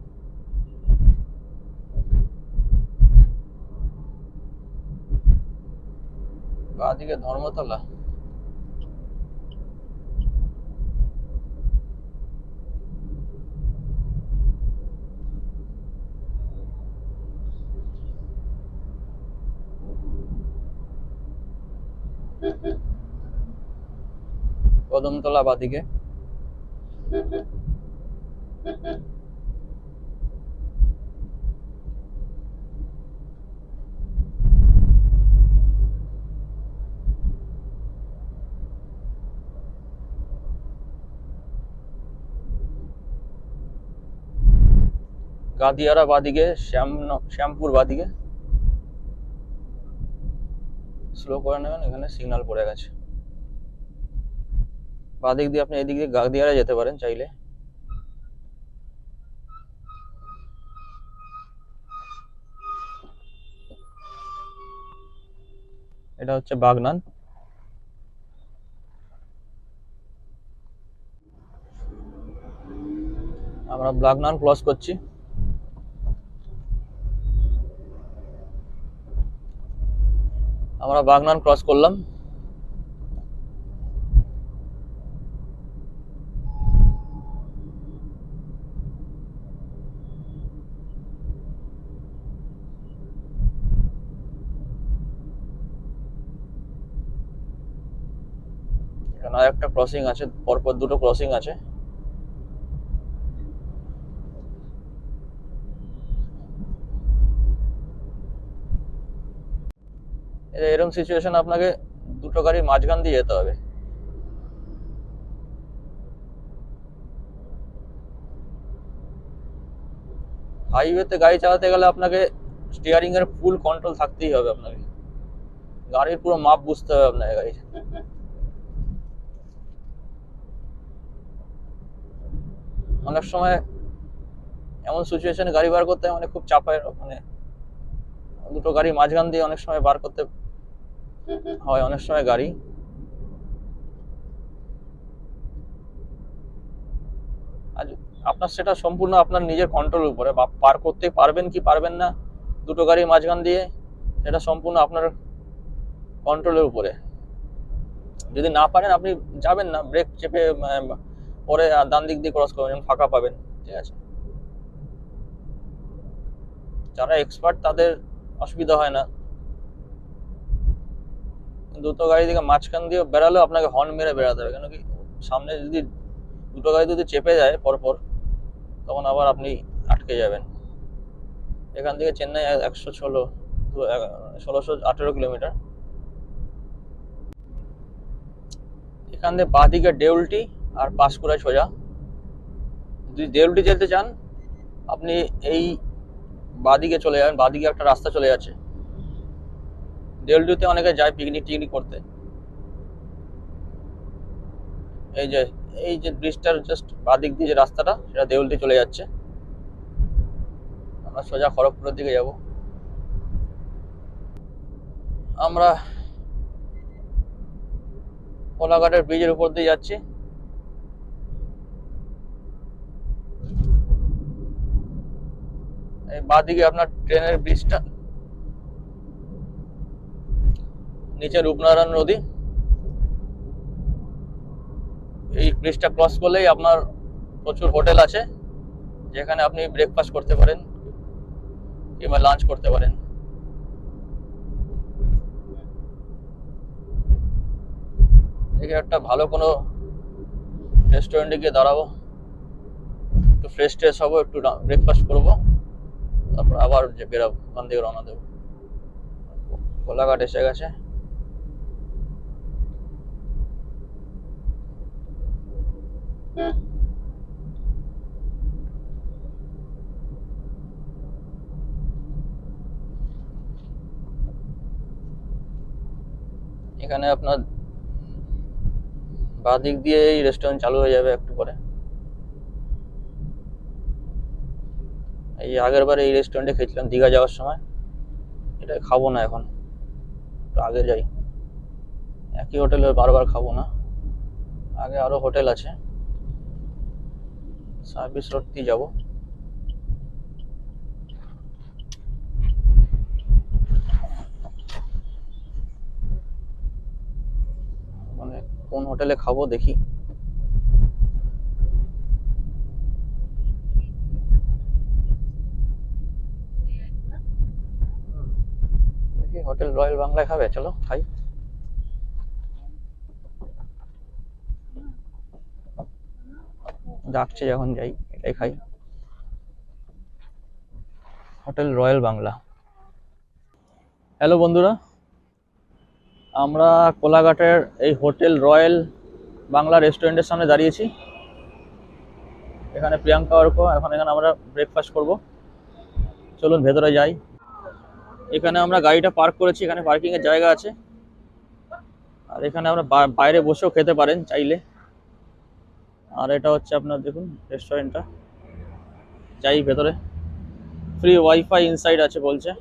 Speaker 2: বাঁদিকে ধর্মতলা। কদমতলা বাঁদিকে। গাদিয়ারা বাদিকে, শ্যামপুর বাদিকে। স্লো করে নেবেন, এখানে সিগন্যাল পড়ে গেছে। বাদিক দিয়ে আপনি এদিক দিয়ে গাদিয়ারা যেতে পারেন চাইলে। এটা হচ্ছে বাগনান। আমরা বাগনান ক্রস করছি। আমরা বাগনান ক্রস করলাম। এখানে আর একটা ক্রসিং আছে, পরপর দুটো ক্রসিং আছে। এরকম সিচুয়েশন আপনাকে দুটো গাড়ির মাঝখান দিয়ে যেতে হবে। হাইওয়েতে গাড়ি চালাতে গেলে আপনাকে স্টিয়ারিং এর ফুল কন্ট্রোল থাকতেই হবে, আপনাকে গাড়ির পুরো মাপ বুঝতে হবে আপনাকে গাড়ি। অনেক সময় এমন সিচুয়েশনে গাড়ি বার করতে মানে খুব চাপের, মানে দুটো গাড়ি মাঝখান দিয়ে অনেক সময় বার করতে হয় অনেক সময় গাড়ি। আর আপনার সেটা সম্পূর্ণ আপনার নিজের কন্ট্রোলের উপরে, পার করতে পারবেন কি পারবেন না দুটো গাড়ি মাঝখান দিয়ে, সেটা সম্পূর্ণ আপনার কন্ট্রোলের উপরে। যদি না পারেন আপনি যাবেন না, ব্রেক চেপে পরে ডান দিক দিয়ে ক্রস করবেন, ফাঁকা পাবেন, ঠিক আছে। যারা এক্সপার্ট তাদের অসুবিধা হয় না। দুটো গাড়ি দিকে মাঝখান দিয়ে বেরালেও আপনাকে হর্ন মেরে বেরাতে হবে, কেন কি সামনে যদি দুটো গাড়ি যদি চেপে যায় পরপর, তখন আবার আপনি আটকে যাবেন। এখান থেকে চেন্নাই 1618 কিলোমিটার। এখান থেকে বাঁদিকে দেউলটি আর পাঁশকুড়ায় সোজা। যদি দেউলটি যেতে চান আপনি এই বাঁদিকে চলে যাবেন, বাঁদিকে একটা রাস্তা চলে যাচ্ছে। দেউলটিতে অনেকে যায় পিকনিক টিকনিক করতে। এই যে ব্রিজটার জাস্ট বাঁদিক দিয়ে যে রাস্তাটা, সেটা দেউলটি চলে যাচ্ছে। আমরা সোজা খড়গপুরের দিকে যাব। আমরা কোলাঘাটের ব্রিজের উপর দিয়ে যাচ্ছি। এই বাঁদিকে আপনার ট্রেনের ব্রিজটা, নিচে রূপনারায়ণ নদী। এই ব্রিজটা ক্রস করলেই আপনার প্রচুর হোটেল আছে, যেখানে আপনি ব্রেকফাস্ট করতে পারেন কিংবা লাঞ্চ করতে পারেন। এখানে একটা ভালো কোনো রেস্টুরেন্টে গিয়ে দাঁড়াবো, একটু ফ্রেশ ট্রেশ হবো, একটু ব্রেকফাস্ট করবো, তারপর আবার যে বেরাবো, ওখান থেকে রওনা দেবো। কোলাঘাট এসে গেছে। এখানে আপনার বাঁদিক দিয়ে এই রেস্টুরেন্ট চালু হয়ে যাবে একটু পরে। এই আগের বারে এই রেস্টুরেন্টে খেয়েছিলাম দীঘা যাওয়ার সময়, এটা খাবো না এখন, একটু আগে যাই। একই হোটেলে বারবার খাবো না, আগে আরো হোটেল আছে, সার্ভিস রোড দিয়ে যাবো। মানে কোন হোটেলে খাবো দেখি। হোটেল রয়্যাল বাংলায় খাবে, চলো খাই। ডাকছে যখন যাই, এটাই খাই। Hotel royal Bangla. হ্যালো বন্ধুরা, আমরা কোলাঘাটের এই হোটেল রয়্যাল বাংলা রেস্টুরেন্টের সামনে দাঁড়িয়েছি। এখানে প্রিয়াঙ্কা অর্ক, এখন এখানে আমরা ব্রেকফাস্ট করব। চলুন ভেতরে যাই। এখানে আমরা গাড়িটা পার্ক করেছি, এখানে পার্কিং এর জায়গা আছে, আর এখানে আমরা বাইরে বসেও খেতে পারেন চাইলে। আর এটা হচ্ছে আপনার দেখুন রেস্টুরেন্টটা। যাই ভেতরে, ফ্রি ওয়াইফাই ইনসাইড আছে বলছে।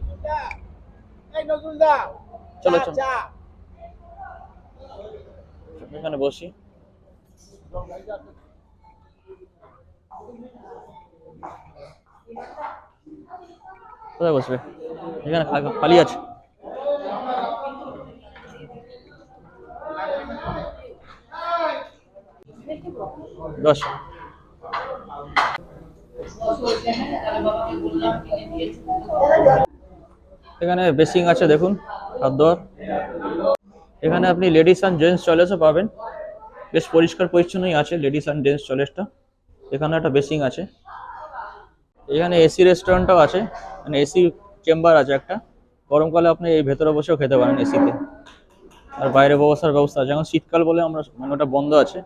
Speaker 2: চলো চলো এখানে বসি। কোথায় বসবে? এখানে খালি আছে। দশ। এখানে বেসিং আছে দেখুন, হাত ধোয়ার। এখানে আপনি লেডিস অ্যান্ড জেন্টস টয়লেটও পাবেন, বেশ পরিষ্কার পরিচ্ছন্নই আছে লেডিস অ্যান্ড জেন্টস টয়লেটটা। এখানে একটা বেসিং আছে। এখানে এসি রেস্টুরেন্টও আছে, মানে এসি চেম্বার আছে একটা। গরমকালে আপনি এই ভেতরে বসেও খেতে পারেন এসিতে, আর বাইরে বসার ব্যবস্থা আছে। এখন শীতকাল বলে আমরা মানে ওটা বন্ধ আছে।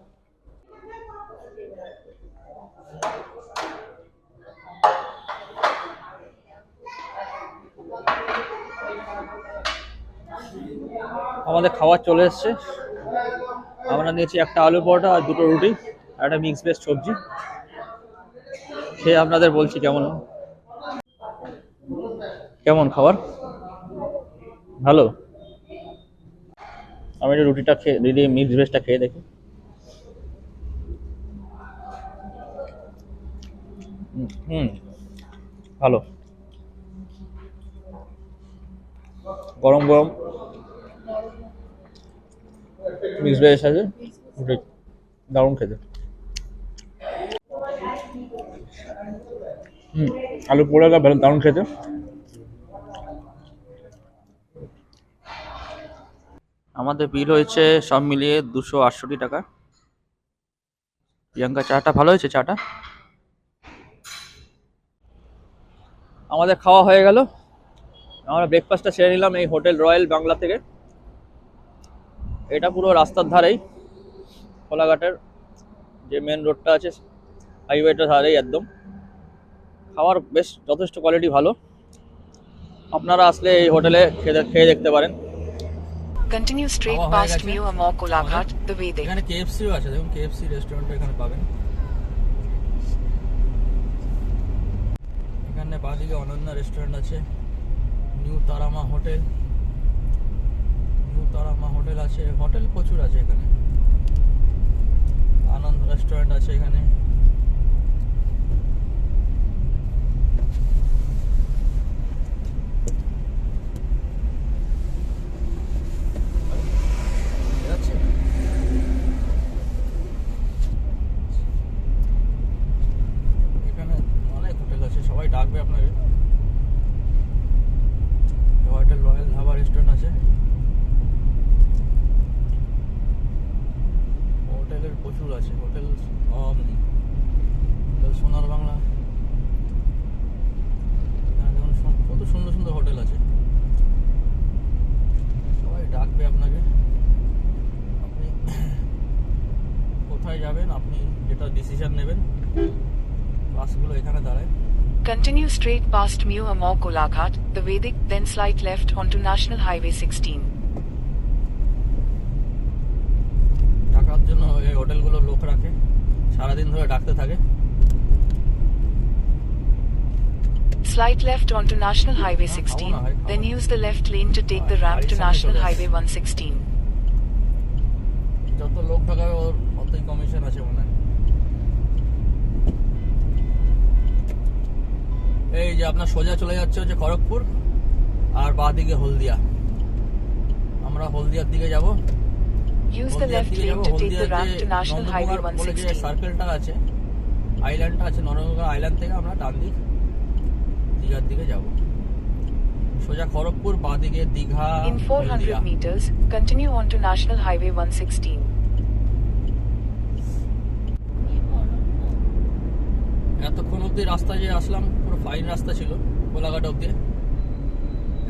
Speaker 2: আমাদের খাবার চলে এসছে। আমরা নিয়েছি একটা আলু পরোটা আর দুটো রুটি আর একটা মিক্স ভেজ সবজি। খেয়ে আপনাদের বলছি কেমন খাবার। ভালো। আমি একটু রুটিটা খেয়ে দিদি, মিক্স ভেজটা খেয়ে দেখি। ভালো। গরম গরম মিক্স ভেজ আছে, দারুণ খেতে। আলু পোড়াটা ভালো, দারুণ খেতে। আমাদের বিল হয়েছে সব মিলিয়ে 268 টাকা। প্রিয়াঙ্কা চাটা ভালো হয়েছে, চাটা। আমাদের খাওয়া হয়ে গেল, আমরা ব্রেকফাস্টটা সেরে নিলাম এই হোটেল রয়্যাল বাংলা থেকে। এটা পুরো রাস্তার ধারেই, কোলাঘাটের যে মেন রোডটা আছে হাইওয়েটার ধারেই একদম। খাওয়ার বেশ যথেষ্ট কোয়ালিটি ভালো, আপনারা আসলে এই হোটেলে খেয়ে দেখতে পারেন।
Speaker 3: Continue straight
Speaker 2: খাওয়া হয়ে
Speaker 3: past
Speaker 2: গেছে
Speaker 3: Mio Amor Kolaghat, the Vedic.
Speaker 2: এখানে কেএফসিও আছে, দেখুন কেএফসি রেস্টুরেন্ট এখানে পাবেন। এখানে বাদিকে অনন্যা রেস্টুরেন্ট আছে, নিউ তারামা হোটেল আছে, হোটেল প্রচুর আছে এখানে। আনন্দ রেস্টুরেন্ট আছে এখানে। এখানে অনেক হোটেল আছে, সবাই ডাকবে আপনাকে। হোটেল রয়্যাল ধাবা রেস্টুরেন্ট আছে, হোটেলের প্রচুর আছে, হোটেল অমনি, হোটেল সোনার বাংলা। এখানে দেখুন কত সুন্দর সুন্দর হোটেল আছে, সবাই ডাকবে আপনাকে। আপনি কোথায় যাবেন, আপনি যেটা ডিসিশন নেবেন, বাসগুলো এখানে দাঁড়ায়।
Speaker 3: Continue straight past Mio Amor Kolaghat, the Vedic, then slight left onto National Highway 16.
Speaker 2: ডাকার জন্য এই হোটেলগুলো লোক রাখে, সারাদিন ধরে ডাকতে থাকে।
Speaker 3: Slight left onto National Highway 16, then use the left lane to take the ramp to National Highway 116.
Speaker 2: যত লোক ঢাকাবে ওর অতই কমিশন আছে মনে হয়। এই যে আপনার সোজা চলে যাচ্ছে হচ্ছে খড়গপুর, আর বাঁদিকে হলদিয়া। আমরা হলদিয়ার দিকে যাব।
Speaker 3: Use the left lane to take the ramp to National Highway 116.
Speaker 2: সার্কেলটা আছে, আইল্যান্ডটা আছে, নরদঙ্গা আইল্যান্ড থেকে আমরা ডান দীঘার দিকে যাব। সোজা খড়গপুর, বাঁদিকে Digha.
Speaker 3: In 400 meters, continue onto National Highway 116.
Speaker 2: এতক্ষণ অব্দি রাস্তা যে আসলাম পুরো ফাইন রাস্তা ছিল কোলাঘাট অব্দি।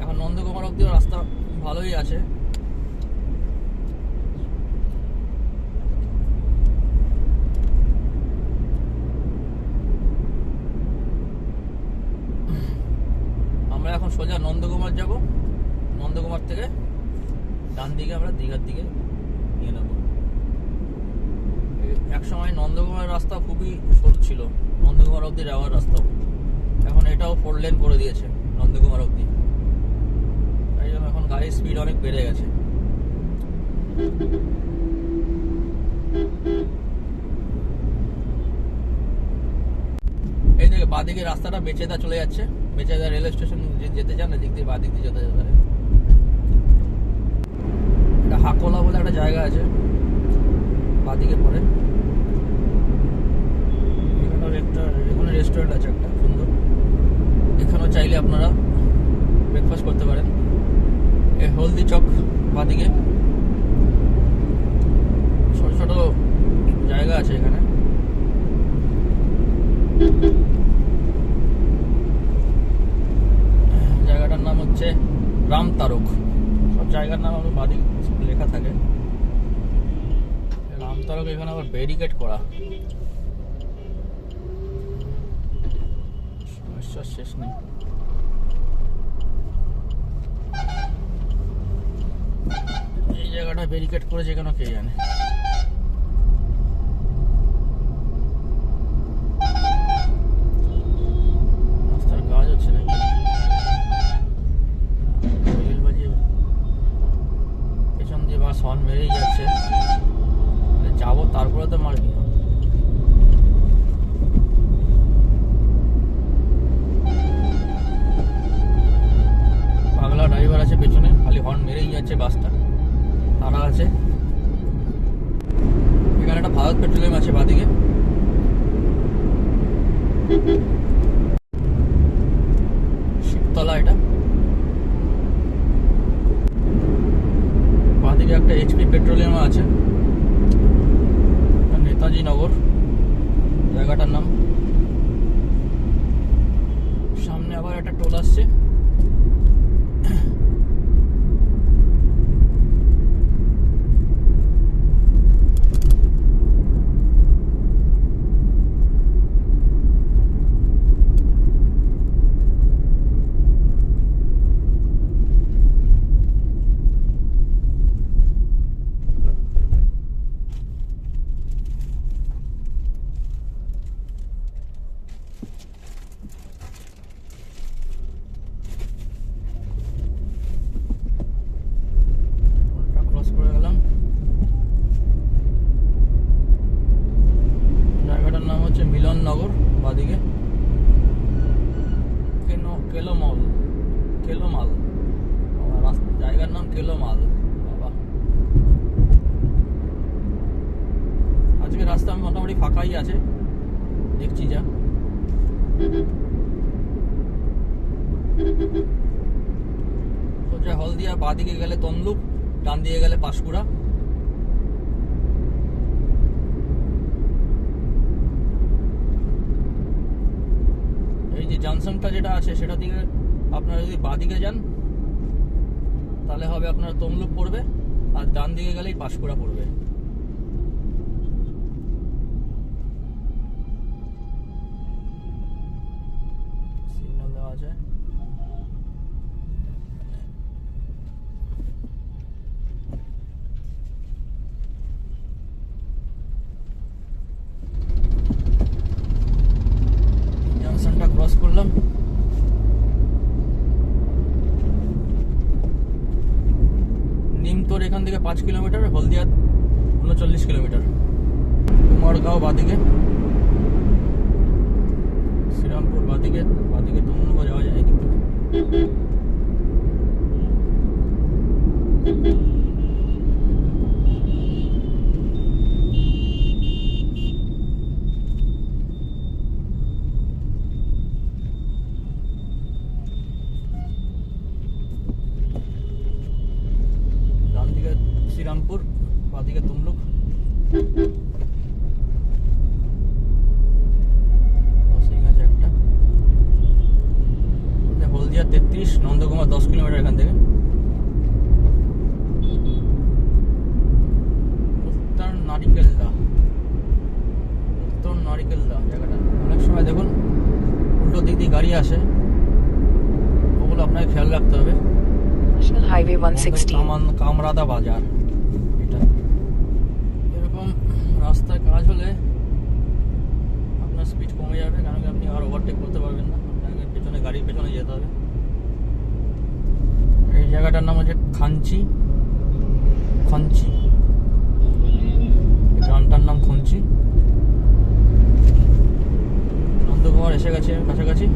Speaker 2: এখন নন্দকুমার অব্দিও রাস্তা ভালোই আছে। আমরা এখন সোজা নন্দকুমার যাব, নন্দকুমার থেকে ডান দিকে আমরা দীঘার দিকে নিয়ে নেব। এক সময় নন্দকুমার রাস্তা খুবই সরু ছিল, নন্দকুমার অব্দি যাওয়ার রাস্তা। এখন এটাও 4 লেন করে দিয়েছে নন্দকুমার অব্দি, তাই জন্য এখন গাড়ির স্পিড অনেক বেড়ে গেছে। এই দিকে বাঁদিকে রাস্তাটা বেচেদা চলে যাচ্ছে, বেচেদা রেল স্টেশন যেতে চান এদিক দিয়ে বাঁদিক দিয়ে যেতে যেতে। এটা হাকোলা বলে একটা জায়গা আছে বাঁদিকে পড়ে, এখানে রেস্টুরেন্ট আছে একটা সুন্দর, এখানেও চাইলে আপনারা ব্রেকফাস্ট করতে পারেন। এই হলদি চক বাঁদিকে ছোট ছোট জায়গা আছে এখানে। জায়গাটার নাম হচ্ছে রামতারক, সব জায়গার নাম আমার বাড়ি লেখা থাকে। রামতারক, এখানে আবার ব্যারিকেড করা, সমস্যার শেষ নেই। এই জায়গাটা ব্যারিকেড করেছে কেন কে জানে। রাস্তার কাজ হচ্ছে নাকি, পেছন দিয়ে বাস হর্ন মেরেই যাচ্ছে, যাবো তারপরে তো মারবি। পাগলা ড্রাইভার আছে পেছনে, খালি হর্ন মেরেই যাচ্ছে বাসটা, তারা আছে। এখানে একটা ভারত পেট্রোলিয়াম আছে বাদিকে। শিবতলা এটা, বাদিকে একটা এইচপি পেট্রোলিয়াম আছে, নেতাজি নগর জায়গাটার নাম। সামনে আবার একটা টোল আসছে,
Speaker 1: ফাঁকাই আছে দেখছি যা। সোজা হলদিয়া, বাঁদিকে গেলে তমলুক, ডান দিকে গেলে পাঁশকুড়া। এই যে জংশনটা যেটা আছে সেটা দিকে আপনারা যদি বাঁদিকে যান তাহলে হবে আপনার তমলুক পড়বে, আর ডান দিকে গেলেই পাঁশকুড়া পড়বে। সিগন্যাল দেওয়া আছে। জংশনটা ক্রস করলাম। নিমতোর এখান থেকে 5 কিলোমিটার, হলদিয়া 39 কিলোমিটার। কুমারগাঁও বাদিকে, শ্রীরামপুর বাদিকে, বাদিকে তমলুক যাওয়া যায় এদিক থেকে। ডান দিকে শ্রীরামপুর, বাদিকে তমলুক। আছে একটা হলদিয়া 33, নন্দকুমার 10 কিলোমিটার এখান থেকে। উত্তর নারিকেলদা, উত্তর নারিকেলদা জায়গাটা। অনেক সময় দেখুন উল্টো দিক দিয়ে গাড়ি আসে, ওগুলো আপনাকে খেয়াল রাখতে হবে।
Speaker 3: National Highway 116.
Speaker 1: কামরাদা বাজার এটা। এরকম রাস্তায় কাজ হলে আপনার স্পিড কমে যাবে, কারণ কি আপনি আর ওভারটেক করতে পারবেন না, আপনাকে পেছনে গাড়ির পেছনে যেতে হবে। এই জায়গাটার নাম হচ্ছে খাঞ্চি, খঞ্চি, গ্রামটার নাম খঞ্চি। নন্দকুমার এসে গেছে কাছাকাছি।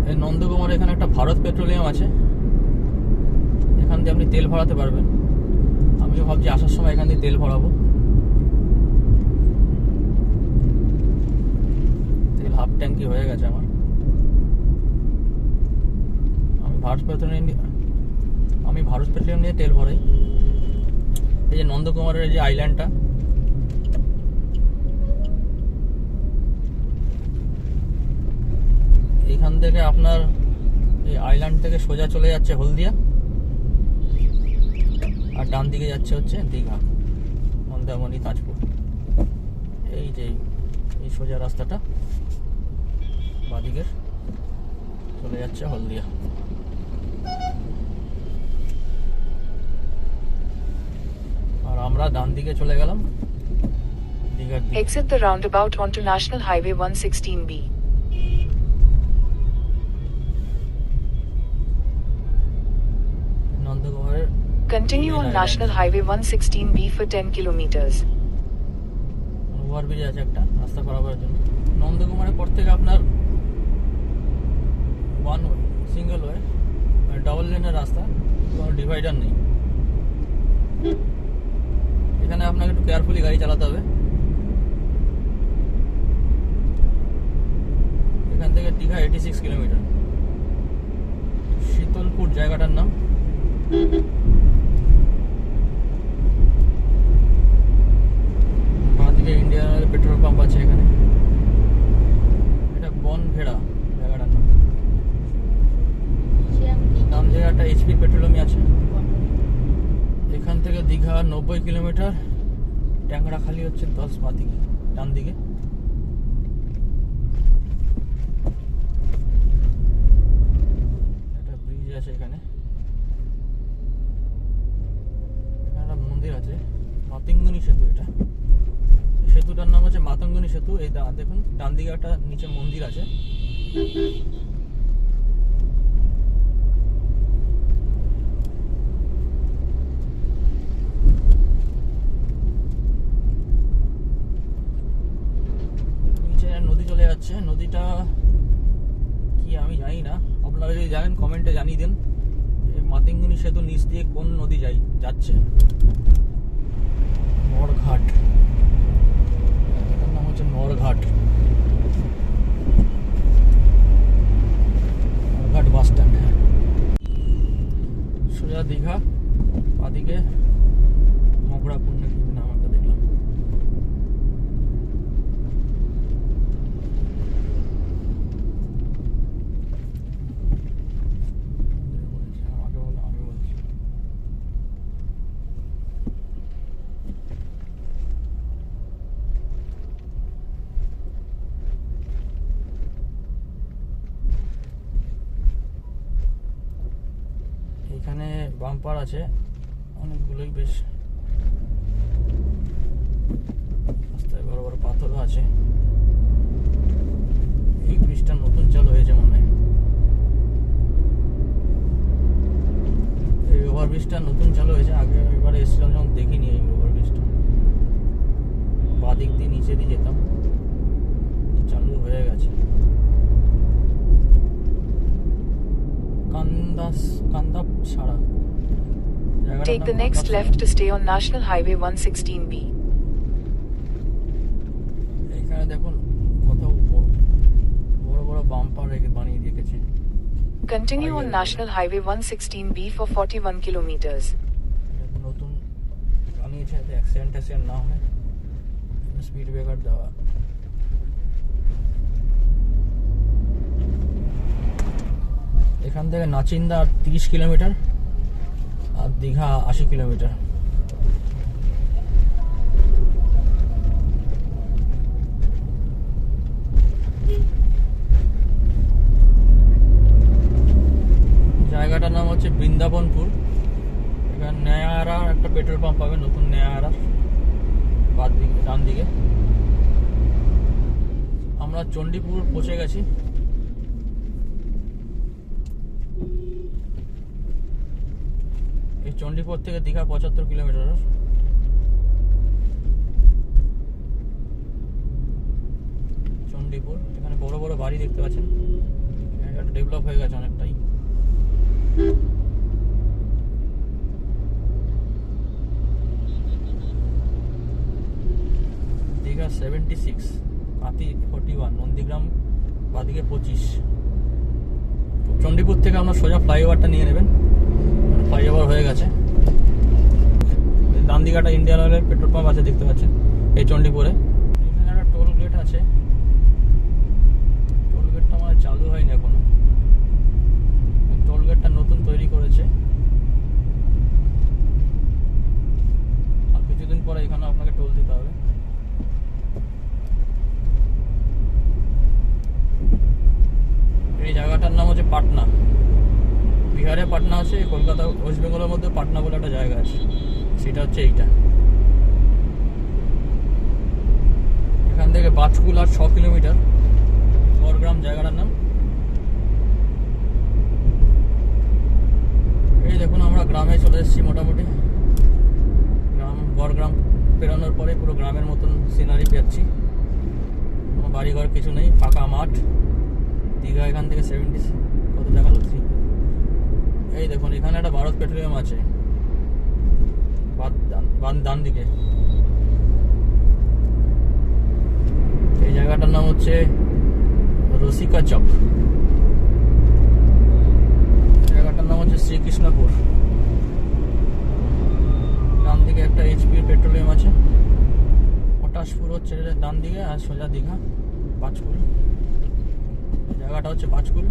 Speaker 1: এই নন্দকুমার এখানে একটা ভারত পেট্রোলিয়াম আছে, এখান দিয়ে আপনি তেল ভরাতে পারবেন। আমিও ভাবছি আসার সময় এখান দিয়ে তেল ভরাবো। তেল হাফ ট্যাঙ্কি হয়ে গেছে আমার। আমি ভারত পেট্রোলিয়াম নিয়ে তেল ভরাই। এই যে নন্দকুমারের এই যে আইল্যান্ডটা, এইখান থেকে আপনার এই আইল্যান্ড থেকে সোজা চলে যাচ্ছে হলদিয়া, আর ডান দিকে যাচ্ছে হচ্ছে দীঘা, মন্দারমণি, তাজপুর। এই যে এই সোজা রাস্তাটা বাদিকের চলে যাচ্ছে হলদিয়া। আর আমরা ডান দিকে চলে গেলাম দীঘার দিকে।
Speaker 3: Exit the roundabout onto National Highway 116B.
Speaker 1: নন্দকুমারের
Speaker 3: Continue on National Highway 116B for 10 kilometers.
Speaker 1: Overbridge আছে একটা রাস্তা পারাপারের জন্য। নন্দকুমারের পর থেকে আপনার ওয়ান সিঙ্গেল ওয়ে, ডাবল লেনের রাস্তা, কোনো ডিভাইডার নেই। এখানে আপনাকে একটু কেয়ারফুলি গাড়ি চালাতে হবে। এখান থেকে দীঘা 86 কিলোমিটার। শীতলপুর জায়গাটার নাম। বাঁদিকে ইন্ডিয়ান অয়েল পেট্রোল পাম্প আছে এখানে। এটা বনভেড়া জায়গাটার নাম। ডান দিকে একটা এইচপি পেট্রোলিয়াম আছে। এখান থেকে দীঘা 90 কিলোমিটার, ট্যাংরাখালি হচ্ছে 10 বাঁদিকে, ডান দিকে। একটা ব্রিজ আছে এখানে, একটা মন্দির আছে, মাতঙ্গিনী সেতু। এটা সেতুটার নাম হচ্ছে মাতঙ্গিনী সেতু। এই দেখুন ডান দিকে একটা নিচে মন্দির আছে। নিচে নদী চলে যাচ্ছে। নদীটা কি আমি জানি না, আপনারা যদি জানেন কমেন্টে জানিয়ে দেন। এই মাতঙ্গিনী সেতু নিচ দিয়ে কোন নদী যাচ্ছে।
Speaker 2: নরঘাট, এটার নাম হচ্ছে নরঘাট বাস স্ট্যান্ড। হ্যাঁ, সোজা দীঘা, বাদিকে মগরাপুর নাকি নাম একটা দেখলাম। আমাকে বলো, আমি বলছি। এখানে বাম্পার আছে অনেকগুলোই, বেশ রাস্তায় বড় বড় পাথরও আছে। এই ব্রিজটা নতুন চালু হয়েছে মনে হয়, এই ওভার ব্রিজটা নতুন চালু হয়েছে। আগে একবার এসেছিলাম যখন দেখিনি এই ওভার ব্রিজটা, বাদিক দিয়ে নিচে দিয়ে যেতাম, চালু হয়ে গেছে। কান্দা ছাড়া
Speaker 3: Take the next left to stay on National Highway 116B.
Speaker 2: এখানে দেখুন কত বড় বড় বাম্পার বানিয়ে রেখেছে।
Speaker 3: Continue on National Highway 116B for 41 kilometers.
Speaker 2: নতুন বানিয়েছে যাতে অ্যাক্সিডেন্ট না হয়, স্পিড ব্রেকার দেওয়া। এখান থেকে নাচিন্দা 30 কিলোমিটার আর দীঘা 80 কিলোমিটার। জায়গাটার নাম হচ্ছে বৃন্দাবনপুর। এখানে নেয়ারা একটা পেট্রোল পাম্প পাবে, নতুন নেয়ারা, বাদ দিকে ডান দিকে। আমরা চণ্ডীপুর পৌঁছে গেছি। এই চণ্ডীপুর থেকে দীঘা 75 কিলোমিটার। চণ্ডীপুর, এখানে বড় বড় বাড়ি দেখতে পাচ্ছেন, জায়গাটা ডেভেলপ হয়ে গেছে অনেকটাই। দীঘা 76, কাতি 41, নন্দীগ্রাম বাদিকে 25। চণ্ডীপুর থেকে আমরা সোজা ফ্লাইওভারটা নিয়ে নেবেন, ফ্লাইওভার হয়ে গেছে। ডান দিঘাটা ইন্ডিয়ান অয়েলের পেট্রোল পাম্প আছে দেখতে পাচ্ছেন এই চণ্ডীপুরে। এখানে একটা টোল গেট আছে, টোল গেটটা আমার চালু হয়নি এখনো, টোল গেটটা নতুন তৈরি করেছে। আর কিছুদিন পরে এখানে আপনাকে টোল দিতে হবে। এই জায়গাটার নাম হচ্ছে পাটনা, বিহারে পাটনা আছে, কলকাতা ওয়েস্ট বেঙ্গলের মধ্যে পাটনা বলে একটা জায়গা আছে, সেটা হচ্ছে এইটা। এখান থেকে বাজকুল আর 6 কিলোমিটার, গড়গ্রাম জায়গাটার নাম। এই দেখুন আমরা গ্রামে চলে এসেছি মোটামুটি। গড়গ্রাম পেরোনোর পরে পুরো গ্রামের মতন সিনারি পাচ্ছি, কোনো বাড়িঘর কিছু নেই, ফাঁকা মাঠ। দীঘা এখান থেকে 70 কত দেখালো 3। এই দেখুন এখানে একটা ভারত পেট্রোলিয়াম আছে ডান দিকে। এই জায়গাটার নাম হচ্ছে রসিকা চক, জায়গাটার নাম হচ্ছে শ্রীকৃষ্ণপুর। ডান দিকে একটা এইচপি পেট্রোলিয়াম আছে, পটাশপুর হচ্ছে ডান দিকে, আর সোজা দীঘা পাঁচকুল। জায়গাটা হচ্ছে পাঁচকুল।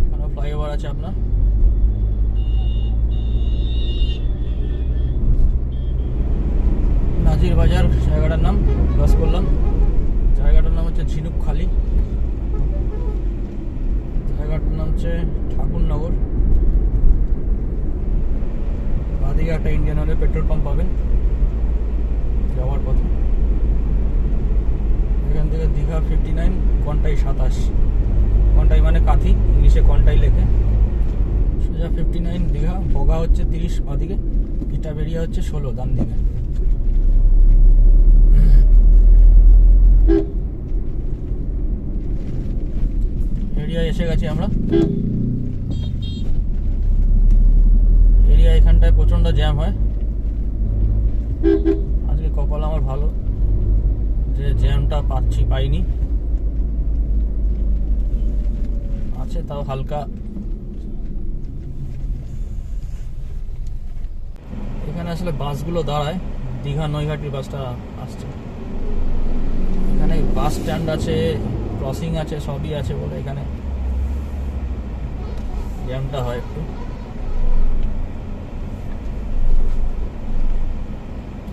Speaker 2: এখানে ফ্লাইওভার আছে আপনার। নাজির বাজার জায়গাটার নাম, ক্রস করলাম। জায়গাটার নাম হচ্ছে ঝিনুকখালি, জায়গাটার নাম হচ্ছে ঠাকুরনগর। বাদিকে একটা ইন্ডিয়ান অয়েলের পেট্রোল পাম্প পাবেন যাওয়ার পথে। এখান থেকে দীঘা 59, কন্টাই 27, কন্টাই মানে কাথি, ইংলিশে কন্টাই লেখে। সোজা 59 দীঘা, বগা হচ্ছে 30 বাদিকে, ইটাবেরিয়া হচ্ছে 16 ডান দিকে। এরিয়া এসে গেছি আমরা, এরিয়া
Speaker 1: এখানটায় প্রচণ্ড জ্যাম হয়। আজকে কপাল আমার ভালো যে জ্যামটা পাইনি, আছে তাও হালকা। এখানে আসলে বাসগুলো দাঁড়ায়, দীঘা নৈহাটির বাসটা আসছে। এখানে বাস স্ট্যান্ড আছে, ক্রসিং আছে, সবই আছে বলে এখানে জ্যামটা হয় একটু।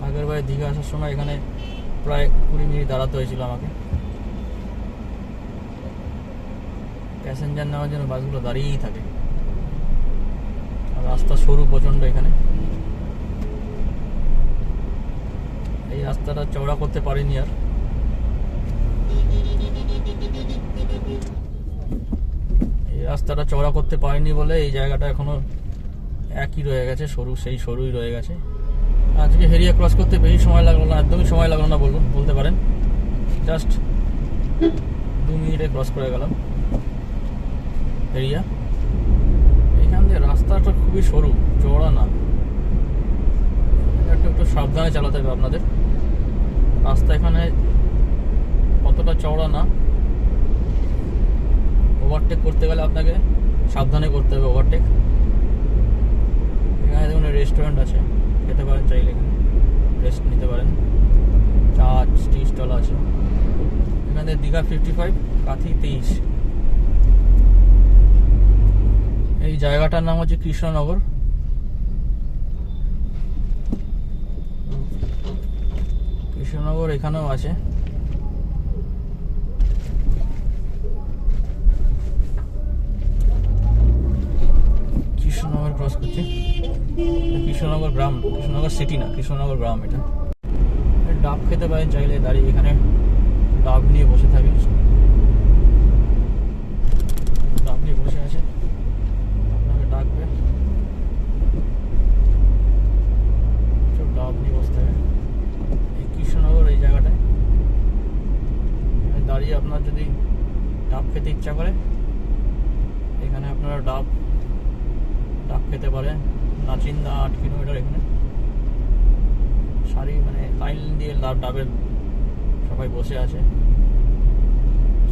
Speaker 1: আগের বার দীঘা আসার সময় এখানে প্রায় 20 মিনিট দাঁড়াতে হয়েছিল আমাকে। প্যাসেঞ্জার নেওয়ার জন্য বাসগুলো দাঁড়িয়েই থাকে, আর রাস্তা সরু প্রচণ্ড এখানে। এই রাস্তাটা চওড়া করতে পারেনি আর। এই রাস্তাটা চওড়া করতে পারেনি বলে এই জায়গাটা এখনো একই রয়ে গেছে, সরু, সেই সরুই রয়ে গেছে। আজকে হেরিয়া ক্রস করতে বেশি সময় লাগলো না, একদমই সময় লাগলো না বলতে পারেন। জাস্ট 2 মিনিটে ক্রস করে গেলাম হেরিয়া। এখান দিয়ে রাস্তাটা খুবই সরু, চওড়া না, একটু সাবধানে চালাতে হবে আপনাদের। রাস্তা এখানে অতটা চওড়া না, ওভারটেক করতে গেলে আপনাকে সাবধানে করতে হবে ওভারটেক। এখানে দেখুন রেস্টুরেন্ট আছে, খেতে পারেন, চাইলে এখানে রেস্ট নিতে পারেন। চা টি স্টল আছে এখানে। দীঘা 55, কাঁথি 23। এই জায়গাটার নাম হচ্ছে কৃষ্ণনগর। কৃষ্ণনগর এখানেও আছে। কৃষ্ণনগর ক্রস করছি, কৃষ্ণনগর গ্রাম, কৃষ্ণনগর সিটি না, কৃষ্ণনগর গ্রাম। এটা ডাব খেতে পারেন চাইলে, দাঁড়িয়ে এখানে ডাব নিয়ে বসে থাকে, ডাব নিয়ে বসে আছে, আপনাকে ডাকবে, ডাব নিয়ে বসতে হবে। এই কৃষ্ণনগর এই জায়গাটায় দাঁড়িয়ে আপনার যদি ডাব খেতে ইচ্ছা করে, এখানে আপনারা ডাব খেতে পারেন। নাচিন্দা 8 কিলোমিটার এখানে সারি, মানে লাইন দিয়ে ডাবের সবাই বসে আছে,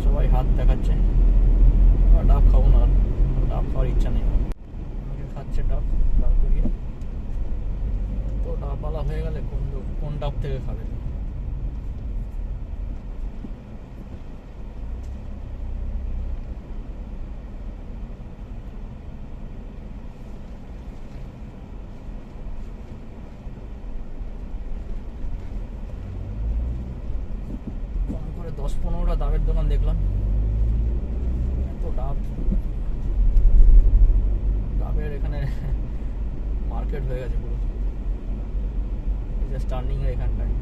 Speaker 1: সবাই হাত দেখাচ্ছে। ডাব খাবো না, ডাব খাওয়ার ইচ্ছা নেই, আমাকে খাচ্ছে ডাব দাঁড় করিয়ে। তো ডাবওয়ালা হয়ে গেলে কোন ডাব থেকে খাবে? কম করে 10-15টা ডাবের দোকান দেখলাম, এত ডাবের এখানে মার্কেট হয়ে গেছে পুরো। টার্নিং এর এখানটায়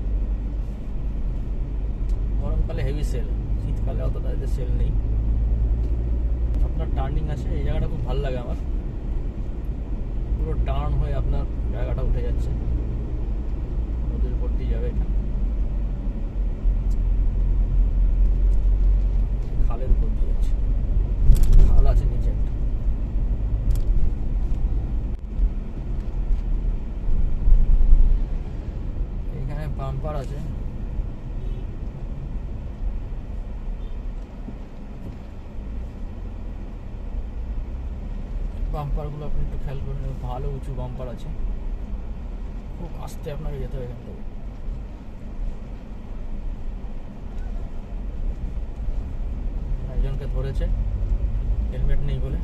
Speaker 1: গরমকালে হেভি সেল, শীতকালে অতটা এদের সেল নেই। আপনার টার্নিং আছে, এই জায়গাটা খুব ভালো লাগে আমার, পুরো টার্ন হয়ে আপনার জায়গাটা উঠে যাচ্ছে, নদীর উপর দিয়ে যাবে। এটা খালের উপর দিয়ে যাচ্ছে, খাল আছে নিচে একটা। এখানে বাম্পার আছে, বাম্পারগুলো আপনি একটু খেয়াল করুন, ভালো উঁচু বাম্পার আছে, খুব আস্তে আপনাকে যেতে হবে এখান থেকে। একজনকে ধরেছে হেলমেট নেই বলে।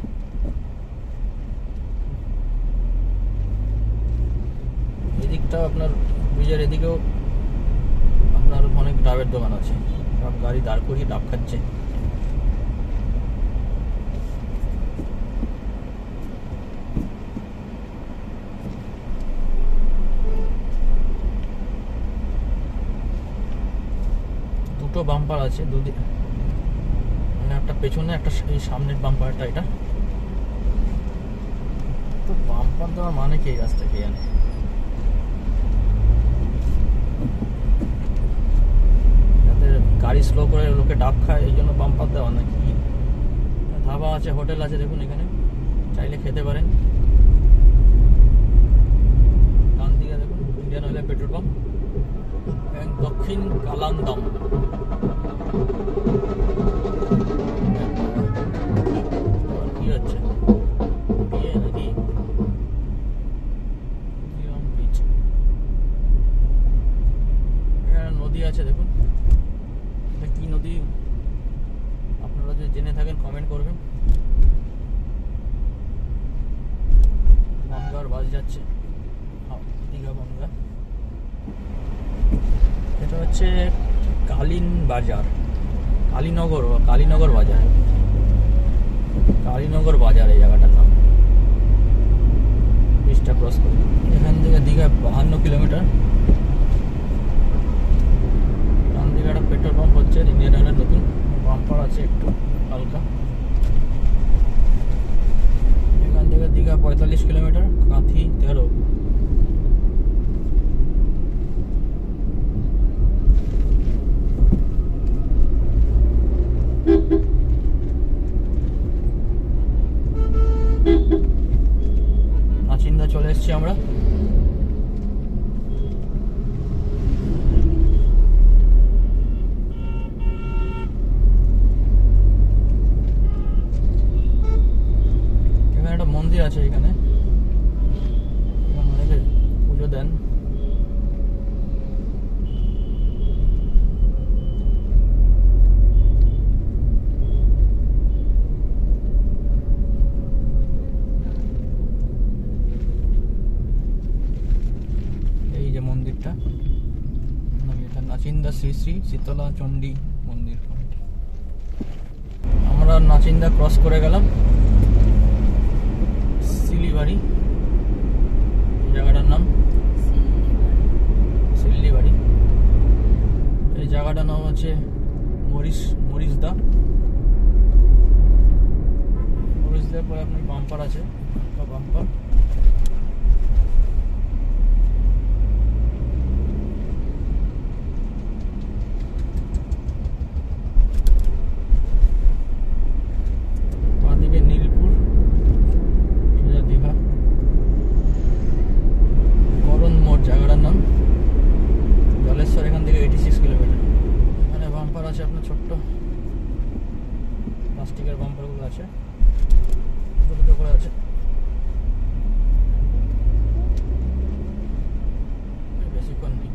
Speaker 1: এদিকটাও আপনার ব্রিজের এদিকেও আপনার অনেক ডাবের দোকান আছে, সব গাড়ি দাঁড় করিয়ে ডাব খাচ্ছে। দুটো বাম্পার আছে দুদিকে, মানে একটা পেছনে, একটা এই সামনের বাম্পারটা। এটা তো বাম্পার দেওয়ার মানে কি এই রাস্তা কে জানে? যাদের গাড়ি স্লো করে লোকে ডাব খায় এই জন্য বাম্পার দেওয়া নাকি? ধাবা আছে, হোটেল আছে, দেখুন এখানে চাইলে খেতে পারেন।
Speaker 2: ইন্ডিয়ান অয়েলের পেট্রোল পাম্প এবং দক্ষিণ কালান্দাম। কি হচ্ছে বিয়ে নাকি? বিচ, এখানে নদী আছে দেখুন। এটা কি নদী আপনারা যদি জেনে থাকেন কমেন্ট করবেন। গঙ্গার বাস যাচ্ছে, দীঘা গঙ্গা। এটা হচ্ছে কালীনগর বাজার, কালীনগর বাজার এই জায়গাটার নাম। ব্রিজটা ক্রস করে এখান থেকে দীঘা 52 কিলোমিটার। ডান দিকে একটা পেট্রোল পাম্প হচ্ছে, ইন্ডিয়ান অয়েলের নতুন বাম্পার আছে একটু হালকা। এখান থেকে দীঘা 45 কিলোমিটার, কাঁথি 13। নাচিন্দা চলে এসেছি আমরা। এখানে একটা মন্দির আছে, এখানে অনেকে পুজো দেন। এই যে মন্দিরটা, এটা নাচিন্দা শ্রী শ্রী শীতলা চণ্ডী মন্দির। আমরা নাচিন্দা ক্রস করে গেলাম শিলিবাড়ি, জায়গাটার নাম শিলিবাড়ি। এই জায়গাটার নাম হচ্ছে মরিচদা। মরিচদার পরে আপনার বাম্পার আছে, বাম্পার। বাঁদিকে নীলপুর, সোজা দীঘা। করণ মোড় জায়গাটার নাম, জলেশ্বর এখান থেকে 86 কিলোমিটার। এখানে বাম্পার আছে আপনার ছোট্ট প্লাস্টিকের বাম্পারগুলো আছে, দুটো করে আছে। বেশিক্ষণ নেই।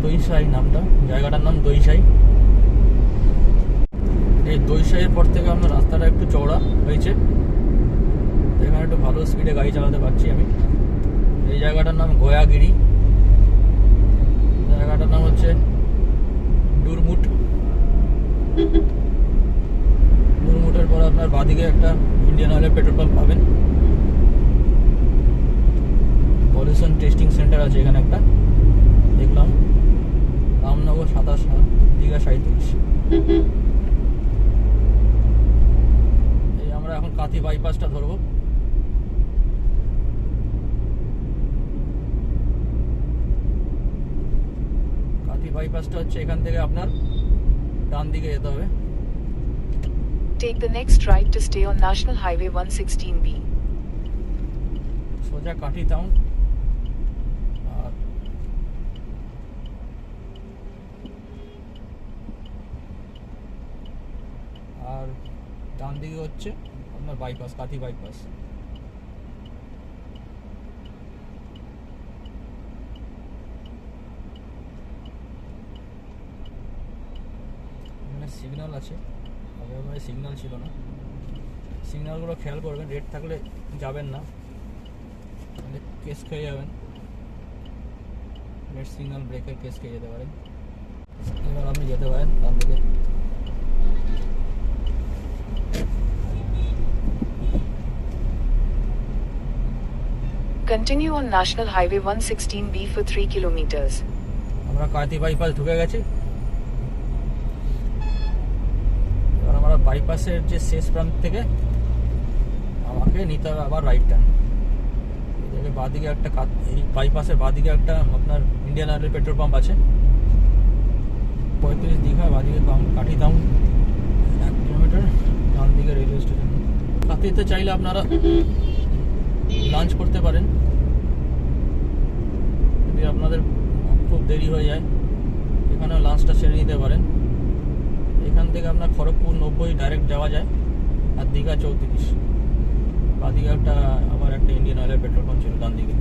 Speaker 2: দইসাই নামটা, জায়গাটার নাম দইসাই। এই দইসাইয়ের পর থেকে আপনার রাস্তাটা একটু চওড়া হয়েছে, এখানে একটু ভালো স্পিডে গাড়ি চালাতে পারছি আমি। এই জায়গাটার নাম গয়াগিরি, জায়গাটার নাম হচ্ছে ডুরমুট। ডুরমুটের পর আপনার বাঁদিকে একটা ইন্ডিয়ান অয়েলের পেট্রোল পাম্প পাবেন। পলিউশন টেস্টিং সেন্টার আছে এখানে একটা, দেখলাম। রামনগর 27, দীঘা 37। এই আমরা এখন কাঁথি বাইপাসটা ধরবো। কাঁথি বাইপাসটা হচ্ছে এখান থেকে আপনার ডান দিকে যেতে হবে।
Speaker 3: Take the next right to stay on National Highway 116B.
Speaker 2: সোজা কাঁথি টাউন। আর ডান দিকে হচ্ছে আপনার বাইপাস, কাঁথি বাইপাস। এখানে সিগন্যাল আছে, আগে সিগন্যাল ছিল না। সিগন্যালগুলো খেয়াল করবেন, রেড থাকলে যাবেন না, কেস খেয়ে যাবেন। রেড সিগন্যাল ব্রেকের কেস খেয়ে যেতে পারেন। এবার আপনি যেতে পারেন ডান দিকে।
Speaker 3: Continue on National Highway 116B for 3 kilometers.
Speaker 2: আমরা কাঁথি বাইপাস ঢুকে গেছি। এবার আমরা বাইপাসের যে শেষ প্রান্ত থেকে আমাকে নিতে হবে আবার রাইট টার্ন। এদিকে বাঁদিকে একটা, এই বাইপাসের বাঁদিকে একটা আপনার ইন্ডিয়ান অয়েলের পেট্রোল পাম্প আছে। 35 দীঘা, বাঁদিকে কাঁথি টাউন 1 কিলোমিটার, ডান দিকে রেলওয়ে স্টেশন। কাঁথিতে চাইলে আপনারা লাঞ্চ করতে পারেন, যদি আপনাদের খুব দেরি হয়ে যায় এখানেও লাঞ্চটা সেরে নিতে পারেন। এখান থেকে আপনার খড়গপুর 90 ডাইরেক্ট যাওয়া যায়, আর দীঘা 34। বা দীঘা আবার একটা ইন্ডিয়ান অয়েলের পেট্রোল পাম্প ছিল ডান দিকে।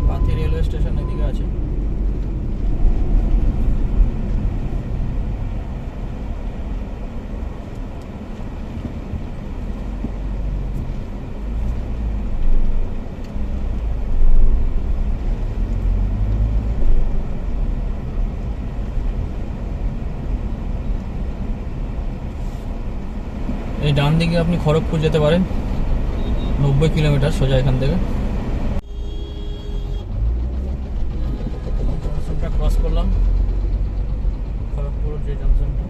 Speaker 2: কাঁথি রেলওয়ে স্টেশন এদিকে আছে। এই ডান দিকে আপনি খড়গপুর যেতে পারেন, 90 কিলোমিটার সোজা এখান থেকে। জংশনটা ক্রস করলাম, খড়গপুর যে জংশনটা।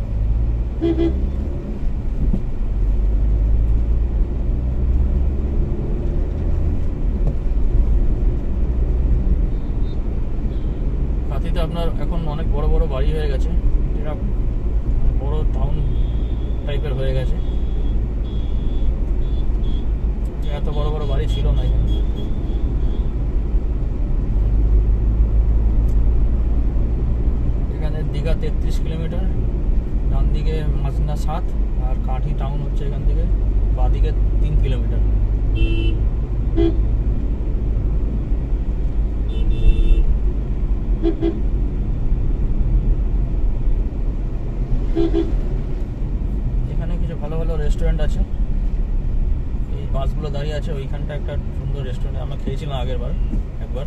Speaker 2: কাঁথিতে আপনার এখন অনেক বড় বড় বাড়ি হয়ে গেছে, এটা বড় টাউন টাইপের হয়ে গেছে। এত বড় বড় বাড়ি ছিল না এখানে। এখানে দীঘা 33 কিলোমিটার, ডান দিকে মাঝনা 7, আর কাঁথি টাউন হচ্ছে এখান থেকে বাদিকে 3 কিলোমিটার। এখানে কিছু ভালো ভালো রেস্টুরেন্ট আছে, এই বাসগুলো দাঁড়িয়ে আছে ওইখানটা একটা সুন্দর রেস্টুরেন্ট, আমরা খেয়েছিলাম আগের বার একবার।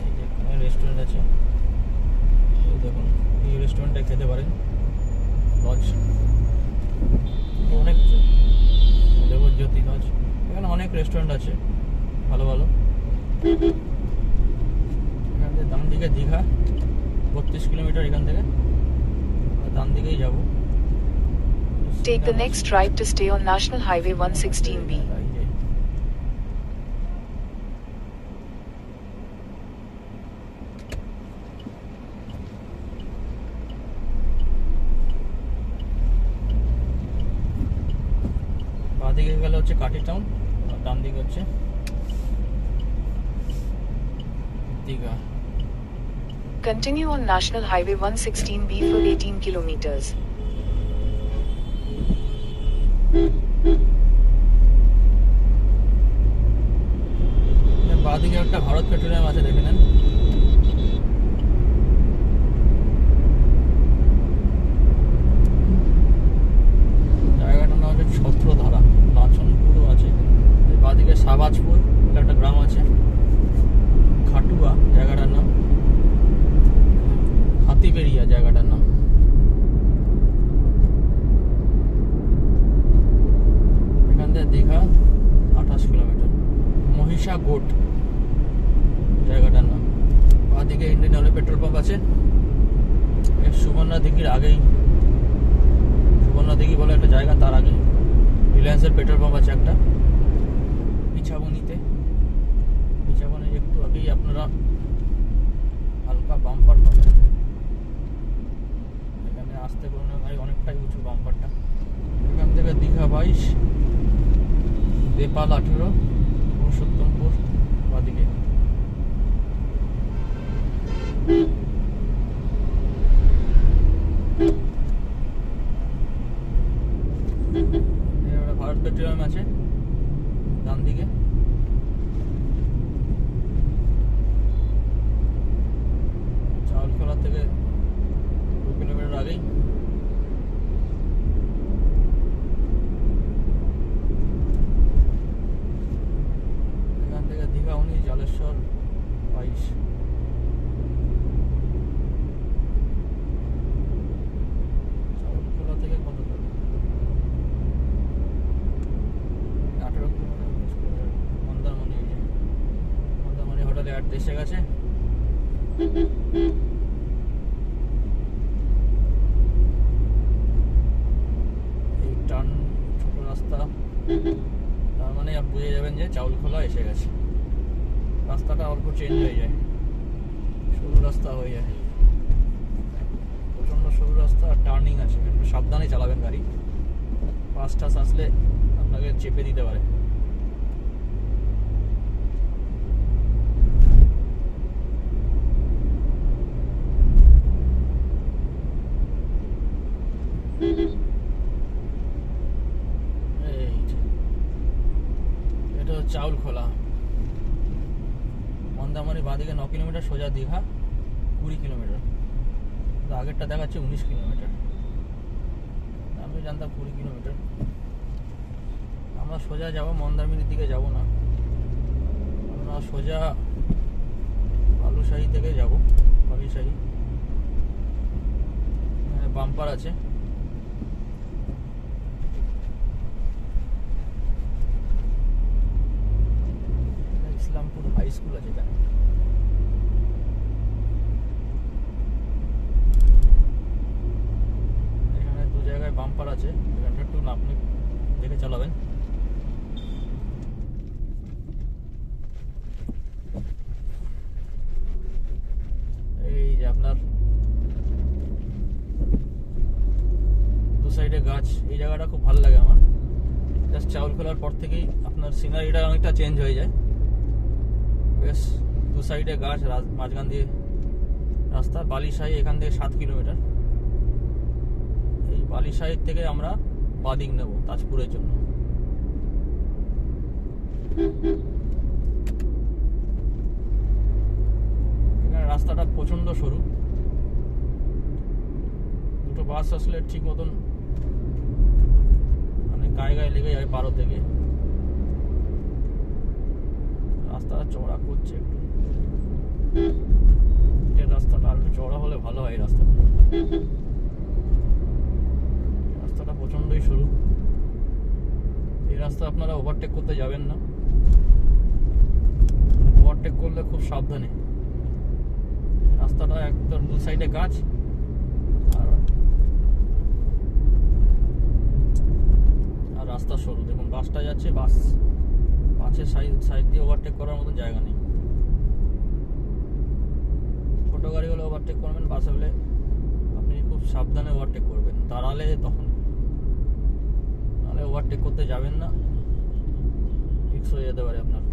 Speaker 2: এই যে এখানে রেস্টুরেন্ট আছে, এই দেখুন এই রেস্টুরেন্টে খেতে পারেন। লজ অনেক, দেবজ্যোতি লজ, এখানে অনেক রেস্টুরেন্ট আছে ভালো ভালো। এখান থেকে ডান দিকে দীঘা 32 কিলোমিটার, এখান থেকে ডান দিকেই যাব।
Speaker 3: Take the next right to stay on National Highway 116B.
Speaker 2: বাঁদিকে গেলে হচ্ছে কাঁথি টাউন, ডান দিকে হচ্ছে Digha.
Speaker 3: Continue on National Highway 116B for 18 kilometers.
Speaker 2: বাঁদিকে একটা ভারত পেট্রোলিয়াম আছে, দেখে নেন। জায়গাটার নাম হচ্ছে ছত্রধারা, লাচনপুরও আছে। বাঁদিকে সাবাজপুর একটা গ্রাম আছে, খাটুয়া জায়গাটার নাম, হাতিবেড়িয়া জায়গাটার নাম। এখান থেকে দীঘা 28 কিলোমিটার। মহিষা গোট জায়গাটার নাম। বাঁদিকে ইন্ডিয়ান অয়েল পেট্রোল পাম্প আছে, সুবর্ণা দিঘির আগেই, সুবর্ণা দিঘি বলে একটা জায়গা, তার আগে রিলায়েন্সের পেট্রোল পাম্প আছে একটা। পিছাবনিতে, পিছাবনির একটু আগেই আপনারা হালকা বাম্পার পাবেন। এখানে আসতে কোনো ভাই অনেকটাই উঁচু বাম্পারটা। এখান থেকে দীঘা 22, দেপাল 18, পুরুষোত্তমপুর বাদিকে। ভারত পেট্রোলিয়াম আছে ডান দিকে। চাউলখোলা থেকে 2 কিলোমিটার আগেই। এখান থেকে দীঘা 19, জলেশ্বর 22। চাউলখোলা থেকে কত দূর? 18 কিলোমিটার, 19 কিলোমিটার। মন্দারমণি, মন্দারমণি হোটেলে অ্যাড এসে গেছে। এই টার্ন ছোট রাস্তা, তার মানে আপনি বুঝে যাবেন যে চাউলখোলা এসে গেছে। রাস্তাটা অল্প চেঞ্জ হয়ে যায়। সরু রাস্তা হয়ে যায়, প্রচণ্ড সরু রাস্তা আর টার্নিং আছে, একটু সাবধানে চালাবেন গাড়ি, বাস টাস আসলে আপনাকে চেপে দিতে পারে। এটা চাউল খোলা, মন্দারমণি বাঁদিকে 9 কিলোমিটার, সোজা দীঘা 20 কিলোমিটার। আগেরটা দেখাচ্ছে 19 কিলোমিটার, আমি জানতাম 20 কিলোমিটার। আমরা সোজা যাব, মন্দারমণির দিকে যাব না, আমরা সোজা বালুশাহী থেকে যাব। বালুশাহী বাম্পার আছে, ইসলামপুর হাই স্কুল আছে এখানে। এখানে দু জায়গায় বাম্পার আছে, এখানটা একটু আপনি দেখে চালাবেন। এই যে আপনার দু সাইডে গাছ, এই জায়গাটা খুব ভালো লাগে আমার। জাস্ট চাউল খোলার পর থেকেই আপনার সিনারিটা অনেকটা চেঞ্জ হয়ে যায়। বেশ দু সাইডে গাছ, মাঝখান দিয়ে রাস্তা। বালিশাহী এখান থেকে 7 কিলোমিটার। এই বালিশাহীর থেকে আমরা বাদিক নেব তাজপুরের জন্য। এখানে রাস্তাটা প্রচণ্ড সরু, দুটো বাস আসলে ঠিক মতন মানে গায়ে গায়ে লেগে যায় পারো থেকে। রাস্তাটা চওড়া করছে একটু, এই রাস্তাটা আর একটু চওড়া হলে ভালো হয়। রাস্তাটা প্রচণ্ডই সরু, এই রাস্তা আপনারা ওভারটেক করতে যাবেন না, ওভারটেক করলে খুব সাবধানে। রাস্তাটা একদম দু সাইডে গাছ আর রাস্তা সরু। দেখুন বাসটা যাচ্ছে, বাসের সাইড দিয়ে ওভারটেক করার মতো জায়গা নেই। ছোটো গাড়ি হলে ওভারটেক করবেন, বাস হলে আপনি খুব সাবধানে ওভারটেক করবেন, দাঁড়ালে তখন, নাহলে ওভারটেক করতে যাবেন না, রিস্ক হয়ে যেতে পারে আপনার।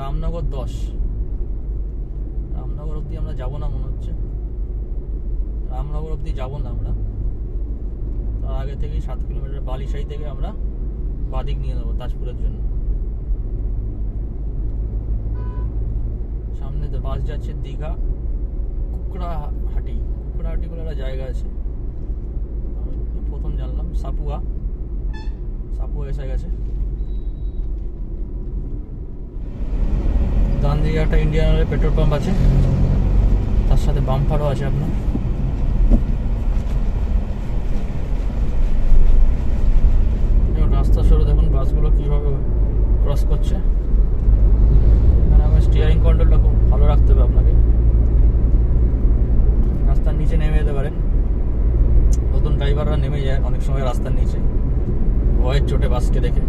Speaker 2: রামনগর 10, রামনগর অবধি আমরা যাবো না মনে হচ্ছে, রামনগর অবধি যাবো না আমরা, তার আগে থেকেই 7 কিলোমিটার বালিশাহী থেকে আমরা বাদিক নিয়ে নেবো তাজপুরের জন্য। সামনে তো বাস যাচ্ছে দীঘা কুকড়াহাটি বলে একটা জায়গা আছে, আমি প্রথম জানলাম। সাপুয়া এসে গেছে। ডান দিকে একটা ইন্ডিয়ান অয়েলের পেট্রোল পাম্প আছে, তার সাথে বাম্পারও আছে আপনার। রাস্তা সরু, দেখুন বাসগুলো কীভাবে ক্রস করছে। এখানে আমার স্টিয়ারিং কন্ট্রোলটা খুব ভালো রাখতে হবে আপনাকে, রাস্তার নিচে নেমে যেতে পারেন। নতুন ড্রাইভাররা নেমে যায় অনেক সময় রাস্তার নিচে, ভয়ের চোটে বাসকে দেখে।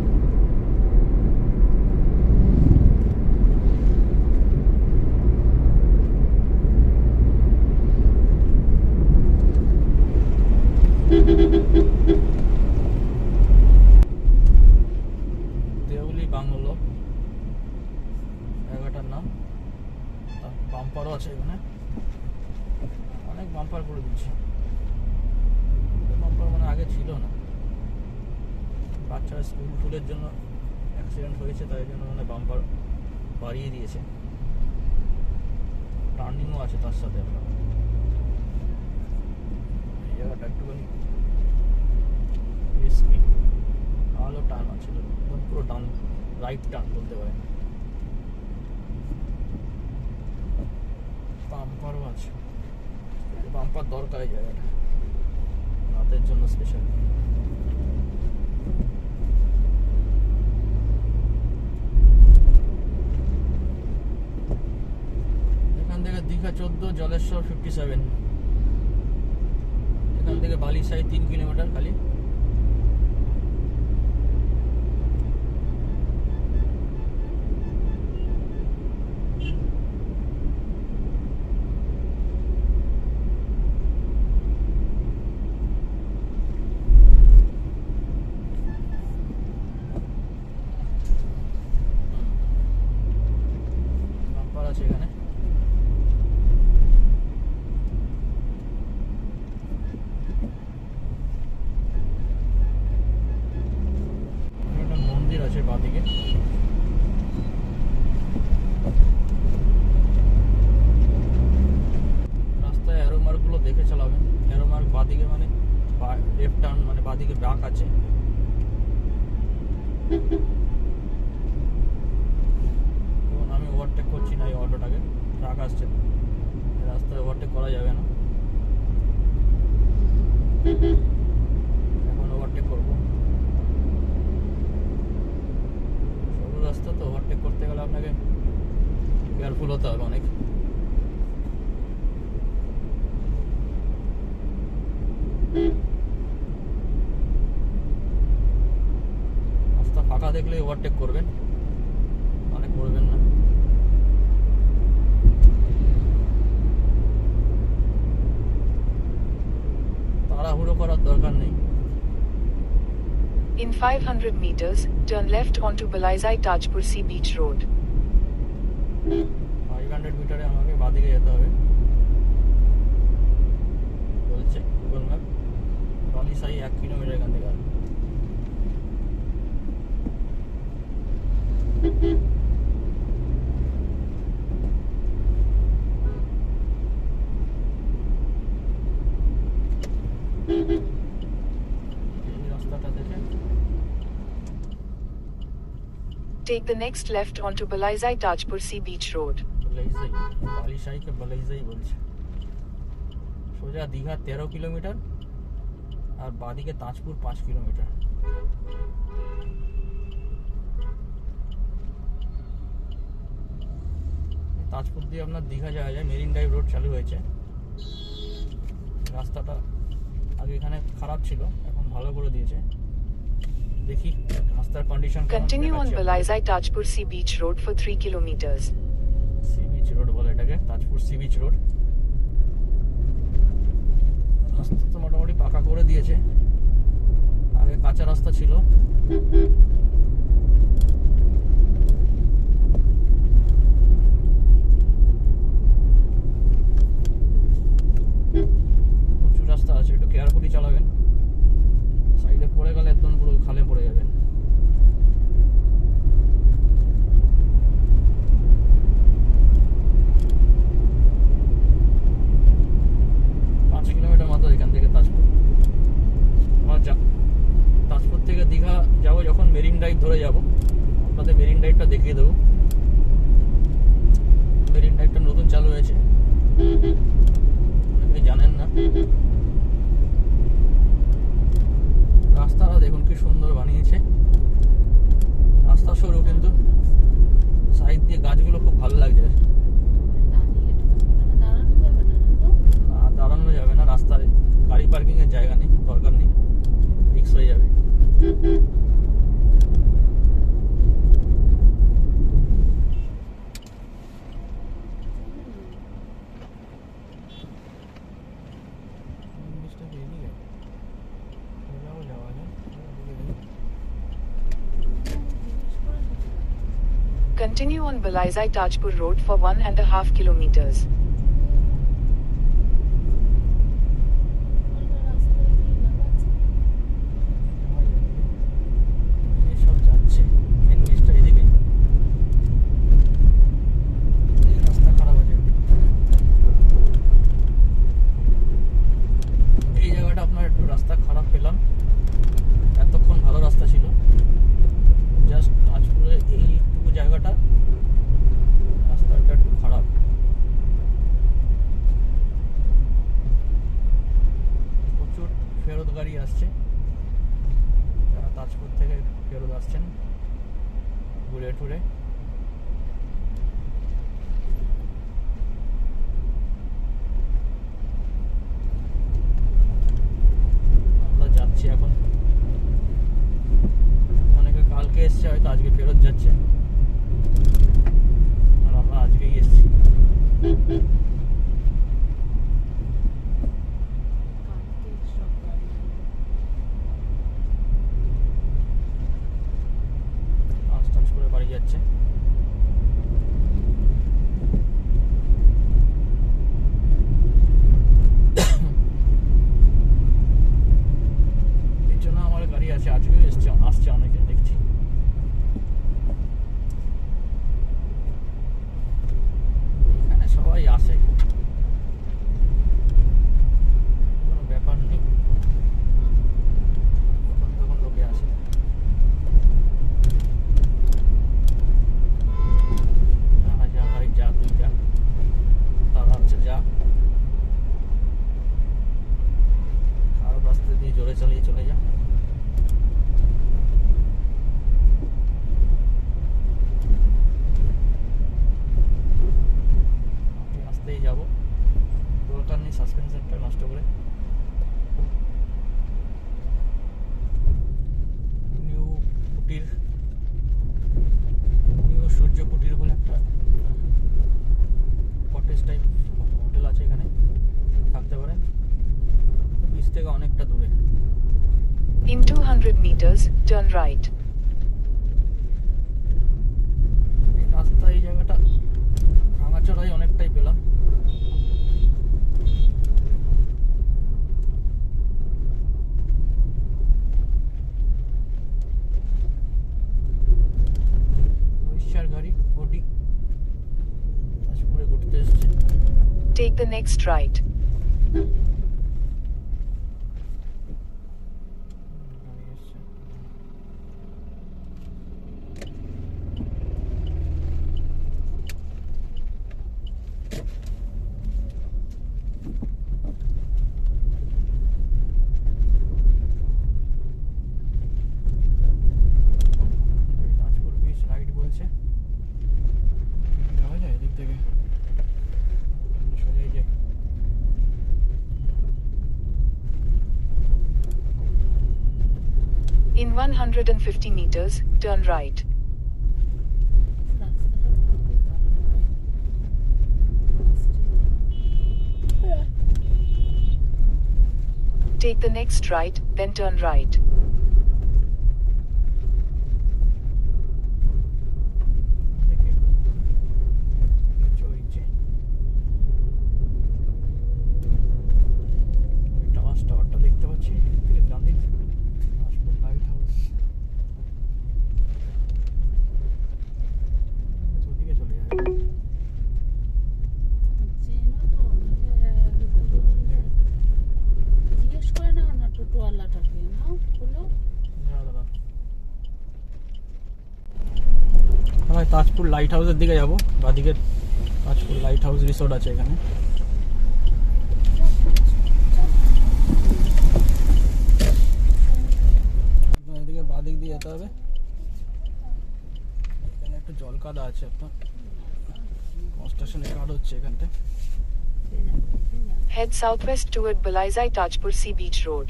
Speaker 2: দেউলি বাংলো জায়গাটার নাম, বাম্পারও আছে এখানে, অনেক বাম্পার করে দিচ্ছে। বাম্পার মানে আগে ছিল না, বাচ্চারা স্কুলের জন্য অ্যাক্সিডেন্ট হয়েছে, তাই জন্য মানে বাম্পার বাড়িয়ে দিয়েছে। টার্নিংও আছে তার সাথে আপনার। এই জায়গাটা একটুখানি রিস্কি, ভালো টার্ন আছে, পুরো টার্ন, রাইট টার্ন বলতে পারেন। বাম্পারও আছে, বাম্পার দরকার এই জায়গাটা রাতের জন্য স্পেশাল। এখান থেকে দীঘা 14, জলেশ্বর 57, এখান থেকে বালিশাহী 3 কিলোমিটার খালি।
Speaker 1: বাঁদিকে। রাস্তায় অ্যারো মার্কগুলো দেখে চালাবেন। অ্যারো মার্ক বাঁদিকে মানে লেফট টার্ন, মানে বাঁদিকে ব্রাক আছে। আমি ওভারটেক করছি না এই অটোটাকে, ট্রাক আসছে, রাস্তায় ওভারটেক করা যাবে না। এখন ওভারটেক করবো। সরু রাস্তা তো, ওভারটেক করতে গেলে আপনাকে কেয়ারফুল হতে হবে অনেক। রাস্তা ফাঁকা দেখলে ওভারটেক করবেন, অনেক করবেন না। তাড়াহুড়ো করার দরকার নেই।
Speaker 3: In 500 meters, turn left onto Balaizai Tajpur Sea Beach Road.
Speaker 1: 500 মিটারে আমাকে বাঁদিকে যেতে হবে বলছে গুগল ম্যাপ। বালিসাই 1 কিলোমিটার এখান থেকে। এই রাস্তাটা দেখে
Speaker 3: Take the next left onto Balaizai Tajpur Sea Beach Road.
Speaker 1: বালাইজাই, বালিসাইকে বালাইজাই বলছে। সোজা দীঘা 13 কিলোমিটার আর বাদিকে তাজপুর 5 কিলোমিটার। তাজপুর দিয়ে আপনার দীঘা যাওয়া যায়। মেরিন ড্রাইভ রোড চালু হয়েছে। রাস্তাটা আগে এখানে খারাপ ছিল, এখন ভালো করে দিয়েছে। দেখি রাস্তার condition.
Speaker 3: Continue on Balaizai Tajpur Sea Beach Road for 3 kilometers.
Speaker 1: Sea beach road বলে এটাকে, তাজপুর সি বিচ রোড। রাস্তা তো মোটামুটি পাকা করে দিয়েছে, আগে কাঁচা রাস্তা ছিল। প্রচুর রাস্তা আছে, একটু কেয়ারফুলি চালাবেন। সাইডে পড়ে গেলে একদম পুরো খালে পড়ে যাবেন। তাজপুর থেকে দীঘা যাবো যখন মেরিন ড্রাইভ ধরে যাব, আপনাদের মেরিন ড্রাইভটা দেখিয়ে দেবো। মেরিন ড্রাইভটা নতুন চালু হয়েছে, অনেকে জানেন না। রাস্তাটা দেখুন কি সুন্দর বানিয়েছে। রাস্তা সরু কিন্তু সাইড দিয়ে গাছগুলো খুব ভালো লাগছে। না, দাঁড়ানো যাবে না, রাস্তায় গাড়ি পার্কিং এর জায়গা নেই, দরকার নেই, রিক্স হয়ে যাবে।
Speaker 3: Continue on Balaizai Tajpur Road for 1.5 kilometers.
Speaker 1: রাস্তা খারাপ পেলাম, এতক্ষণ ভালো রাস্তা ছিল। জাস্ট তাজপুরে এইটুকু জায়গাটা রাস্তাটা একটু খারাপ। প্রচুর ফেরত গাড়ি আসছে, যারা তাজপুর থেকে ফেরত আসছেন ঘুরে টুরে। যাচ্ছি এখন, অনেকে কালকে এসছে, হয়তো আজকে ফেরত যাচ্ছে, আর আমরা আজকেই এসছি। আস্তে আস্তে করে বাড়ি যাচ্ছে। গাড়ি আছে, আজকেও আসছে অনেকে দেখছি। কুটির, নিউ সূর্য কুটির বলে একটা কটেজ টাইপ হোটেল আছে, এখানে থাকতে পারেন। বিচ থেকে অনেকটা দূরে।
Speaker 3: In 200 meters, turn right.
Speaker 1: এই রাস্তা, এই জায়গাটা ভাঙাচোরাই অনেকটাই পেলাম। রিক্সার গাড়ি ওটি তাজপুরে ঘুরতে এসছে।
Speaker 3: Take the next right.
Speaker 1: গাড়ি এসছে। তাজপুর বিচ রাইড বলছে, যাওয়া যায় এদিক থেকে, সোজাই যায়।
Speaker 3: In 150 meters, turn right. Take the next right, then turn right.
Speaker 1: দেখি চলছে টাওয়ারটা দেখতে পাচ্ছি, গান্ধী তাজপুর লাইট হাউস। ওদিকে চলে যাবে।
Speaker 4: জিজ্ঞেস করে নাও না টোটোওয়ালাটাকে, নাও বলো।
Speaker 1: আমরা তাজপুর লাইট হাউসের দিকে যাবো, বাদিকে তাজপুর লাইট হাউস রিসোর্ট আছে এখানে। এদিকে বাদিক দিয়ে যেতে হবে। এখানে একটু জল কাদা আছে, আপনার কনস্ট্রাকশনের কাজ হচ্ছে এখানটা।
Speaker 3: Head southwest toward Balaizai Tajpur Sea Beach Road.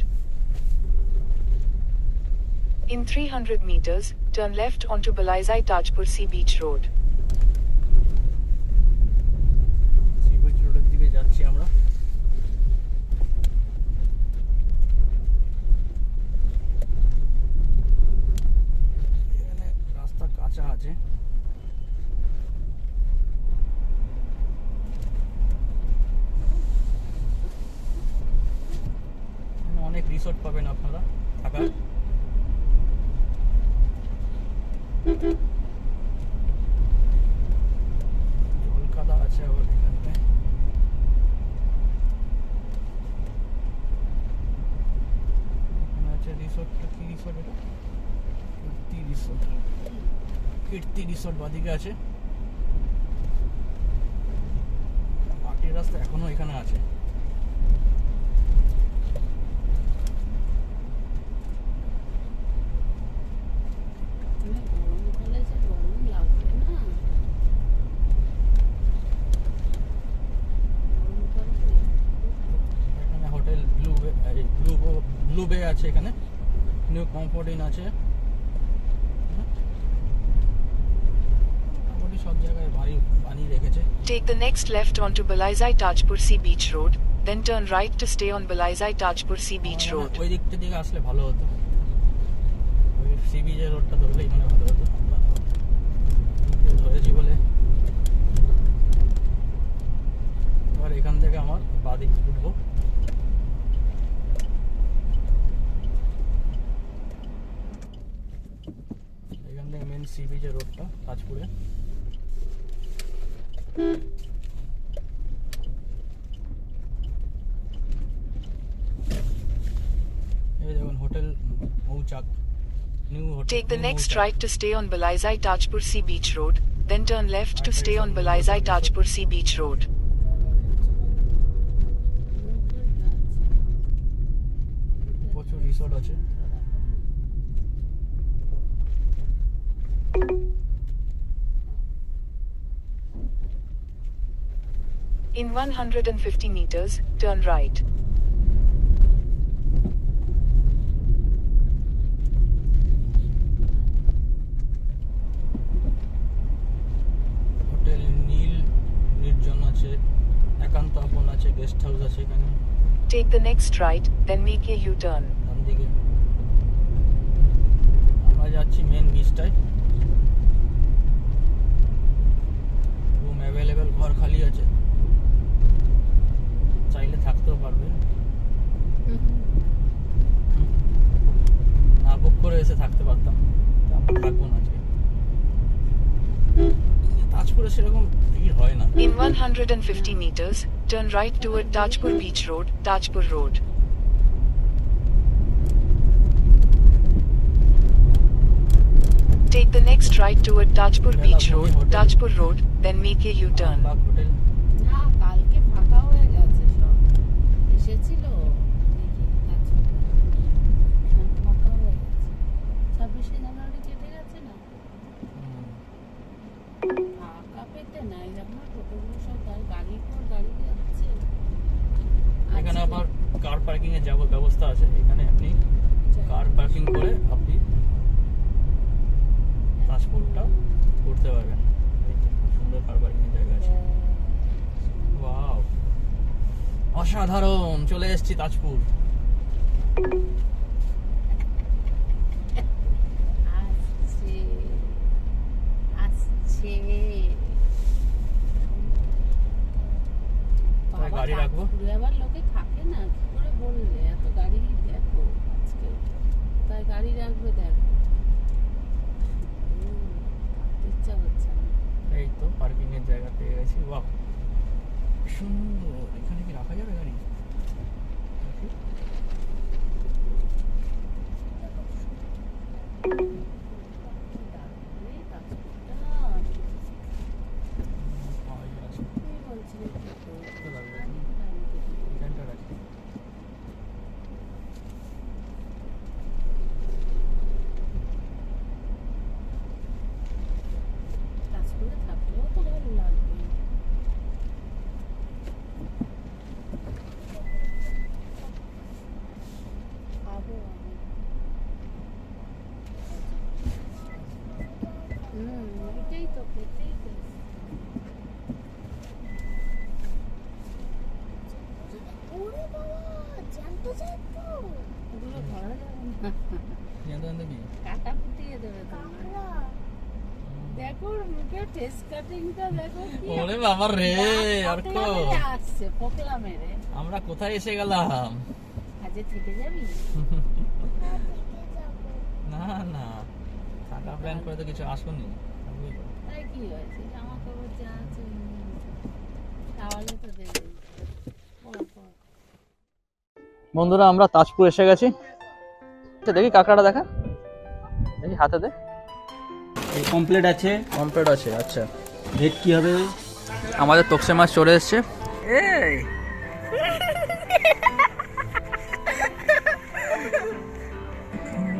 Speaker 3: In 300 meters, turn left onto Balaizai Tajpur Sea Beach Road.
Speaker 1: Sea beach রোডের দিকে যাচ্ছি আমরা। এখানে রাস্তা কাঁচা আছে। এখানে অনেক রিসোর্ট পাবেন আপনারা থাকার। জলকাদা আছে আবার এখানটায়। এখানে আছে রিসোর্টটা, কি রিসোর্ট এটা? কীর্তি রিসোর্ট। কীর্তি রিসোর্ট বাদিকে আছে। মাটির রাস্তা এখনো এখানে আছে।
Speaker 4: গরমকালে যে গরম লাগবে না, গরমকালে
Speaker 1: এখানে হোটেল ব্লু বে আছে, এখানে নিউ কমফোর্ট ইন আছে। মোটামুটি সব জায়গায় বানিয়ে রেখেছে।
Speaker 3: Take the next left onto Balaizai Tajpur Sea Beach Road, then turn right to stay on Balaizai Tajpur Sea Beach Road.
Speaker 1: ওই দিকটা দিকে আসলে ভালো হতো, ওই সি বিচের রোডটা ধরলেই মানে ভালো হতো। ধরেছি বলে এবার এখান থেকে আমার বাদিক উঠবো। এখান থেকে মেন সি বিচের রোডটা তাজপুরে। এই দেখুন হোটেল মৌচাক, new hotel.
Speaker 3: Take the next right to stay on Balaizai Tajpur Sea Beach Road, then turn left to stay on Balaizai Tajpur Sea Beach Road.
Speaker 1: প্রচুর রিসোর্ট আছে।
Speaker 3: In 150 meters, turn right.
Speaker 2: Guest house আছে এখানে
Speaker 3: Take the next right, then make a U-turn.
Speaker 2: ডান দিকে। আমরা যাচ্ছি main বিচটায়। Room available, ঘর খালি আছে, চাইলে থাকতেও পারবেন। না বুক করে এসে থাকতে পারতাম, তা আমরা থাকবো না আজকে। তাজপুরে সেরকম ভিড় হয় না।
Speaker 3: In 150 meters, turn right toward Tajpur Beach Road, Tajpur Road. Take the next right toward Tajpur Beach Road, Tajpur Road, then make a U-turn.
Speaker 2: বাগ হোটেল
Speaker 4: না কালকে ফাঁকা হয়ে গেছে সব এসেছিল দেখি ফাঁকা হয়ে গেছে 26শে জানুয়ারি কেটে গেছে না ফাঁকা পেতে নাই যখন টোটোগুলো সব গাড়ির পর গাড়ি যাচ্ছে
Speaker 2: এখানে আবার কার পার্কিং এর ব্যবস্থা আছে। এখানে আপনি কার পার্কিং করে আপনি পাসপোর্টটা করতে পারবেন। এই তো, খুব সুন্দর কার পার্কিং এর জায়গা আছে। ওয়াও, অসাধারণ। চলে এসেছি তাজপুর।
Speaker 4: আসছে আসছে
Speaker 2: তাই গাড়ি রাখবো?
Speaker 4: ঘুরে আবার লোকে থাকে না কি করে বললে এত গাড়ি দেখো আজকে তাই গাড়ি রাখবে দেখো থাকতে ইচ্ছা হচ্ছে না
Speaker 2: এই তো পার্কিং এর জায়গা পেয়ে গেছি। ওয়াও, সুন্দর। এখানে কি রাখা যাবে গাড়ি? দেখি।
Speaker 4: কি দারুণ রে তাজপুরটা।
Speaker 2: পাওয়া যাচ্ছে।
Speaker 4: তুই বলছিলি কি করবি?
Speaker 2: তো লাগবে।
Speaker 4: আমি কি করবো?
Speaker 2: এখানটা রাখি।
Speaker 4: তাজপুরে থাকলেও তো ভালো লাগবে খাবো ওইটাই তো খেতেই তো ওগুলো ধরা যাবে না
Speaker 2: কি?
Speaker 4: কাটা ফুটিয়ে দেবে তোমার দেখো মুখে টেস্ট কাটিংটা দেখো কি
Speaker 2: ওরে বাবা রে, আর
Speaker 4: পোকলা
Speaker 2: কো
Speaker 4: মেরে আসছে পোকলা মেরে
Speaker 2: আমরা কোথায় এসে গেলাম?
Speaker 4: আজে থেকে যাবি
Speaker 2: না না, থাকা প্ল্যান করে তো কিছু আসুনি।
Speaker 4: তাই কি হয়েছে জামা কাপড় যা আছে তাহলে তো দেবে পর পর
Speaker 2: বন্ধুরা, আমরা তাজপুর এসে গেছি। দেখি কাঁকড়াটা দেখা, দেখি হাতে দে।
Speaker 5: কমপ্লিট আছে।
Speaker 2: কমপ্লিট আছে। আচ্ছা,
Speaker 5: রেট কি হবে?
Speaker 2: আমাদের তোকসে মাছ চলে এসছে। এই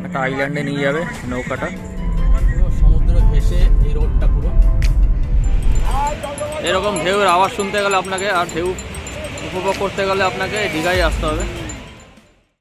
Speaker 2: একটা আইল্যান্ডে নিয়ে যাবে নৌকাটা, পুরো সমুদ্র ঘেঁষে এই রোডটা পুরো।
Speaker 1: এরকম ঢেউয়ের আওয়াজ শুনতে গেলে আপনাকে আর ঢেউ উপভোগ করতে গেলে আপনাকে দীঘায় আসতে হবে।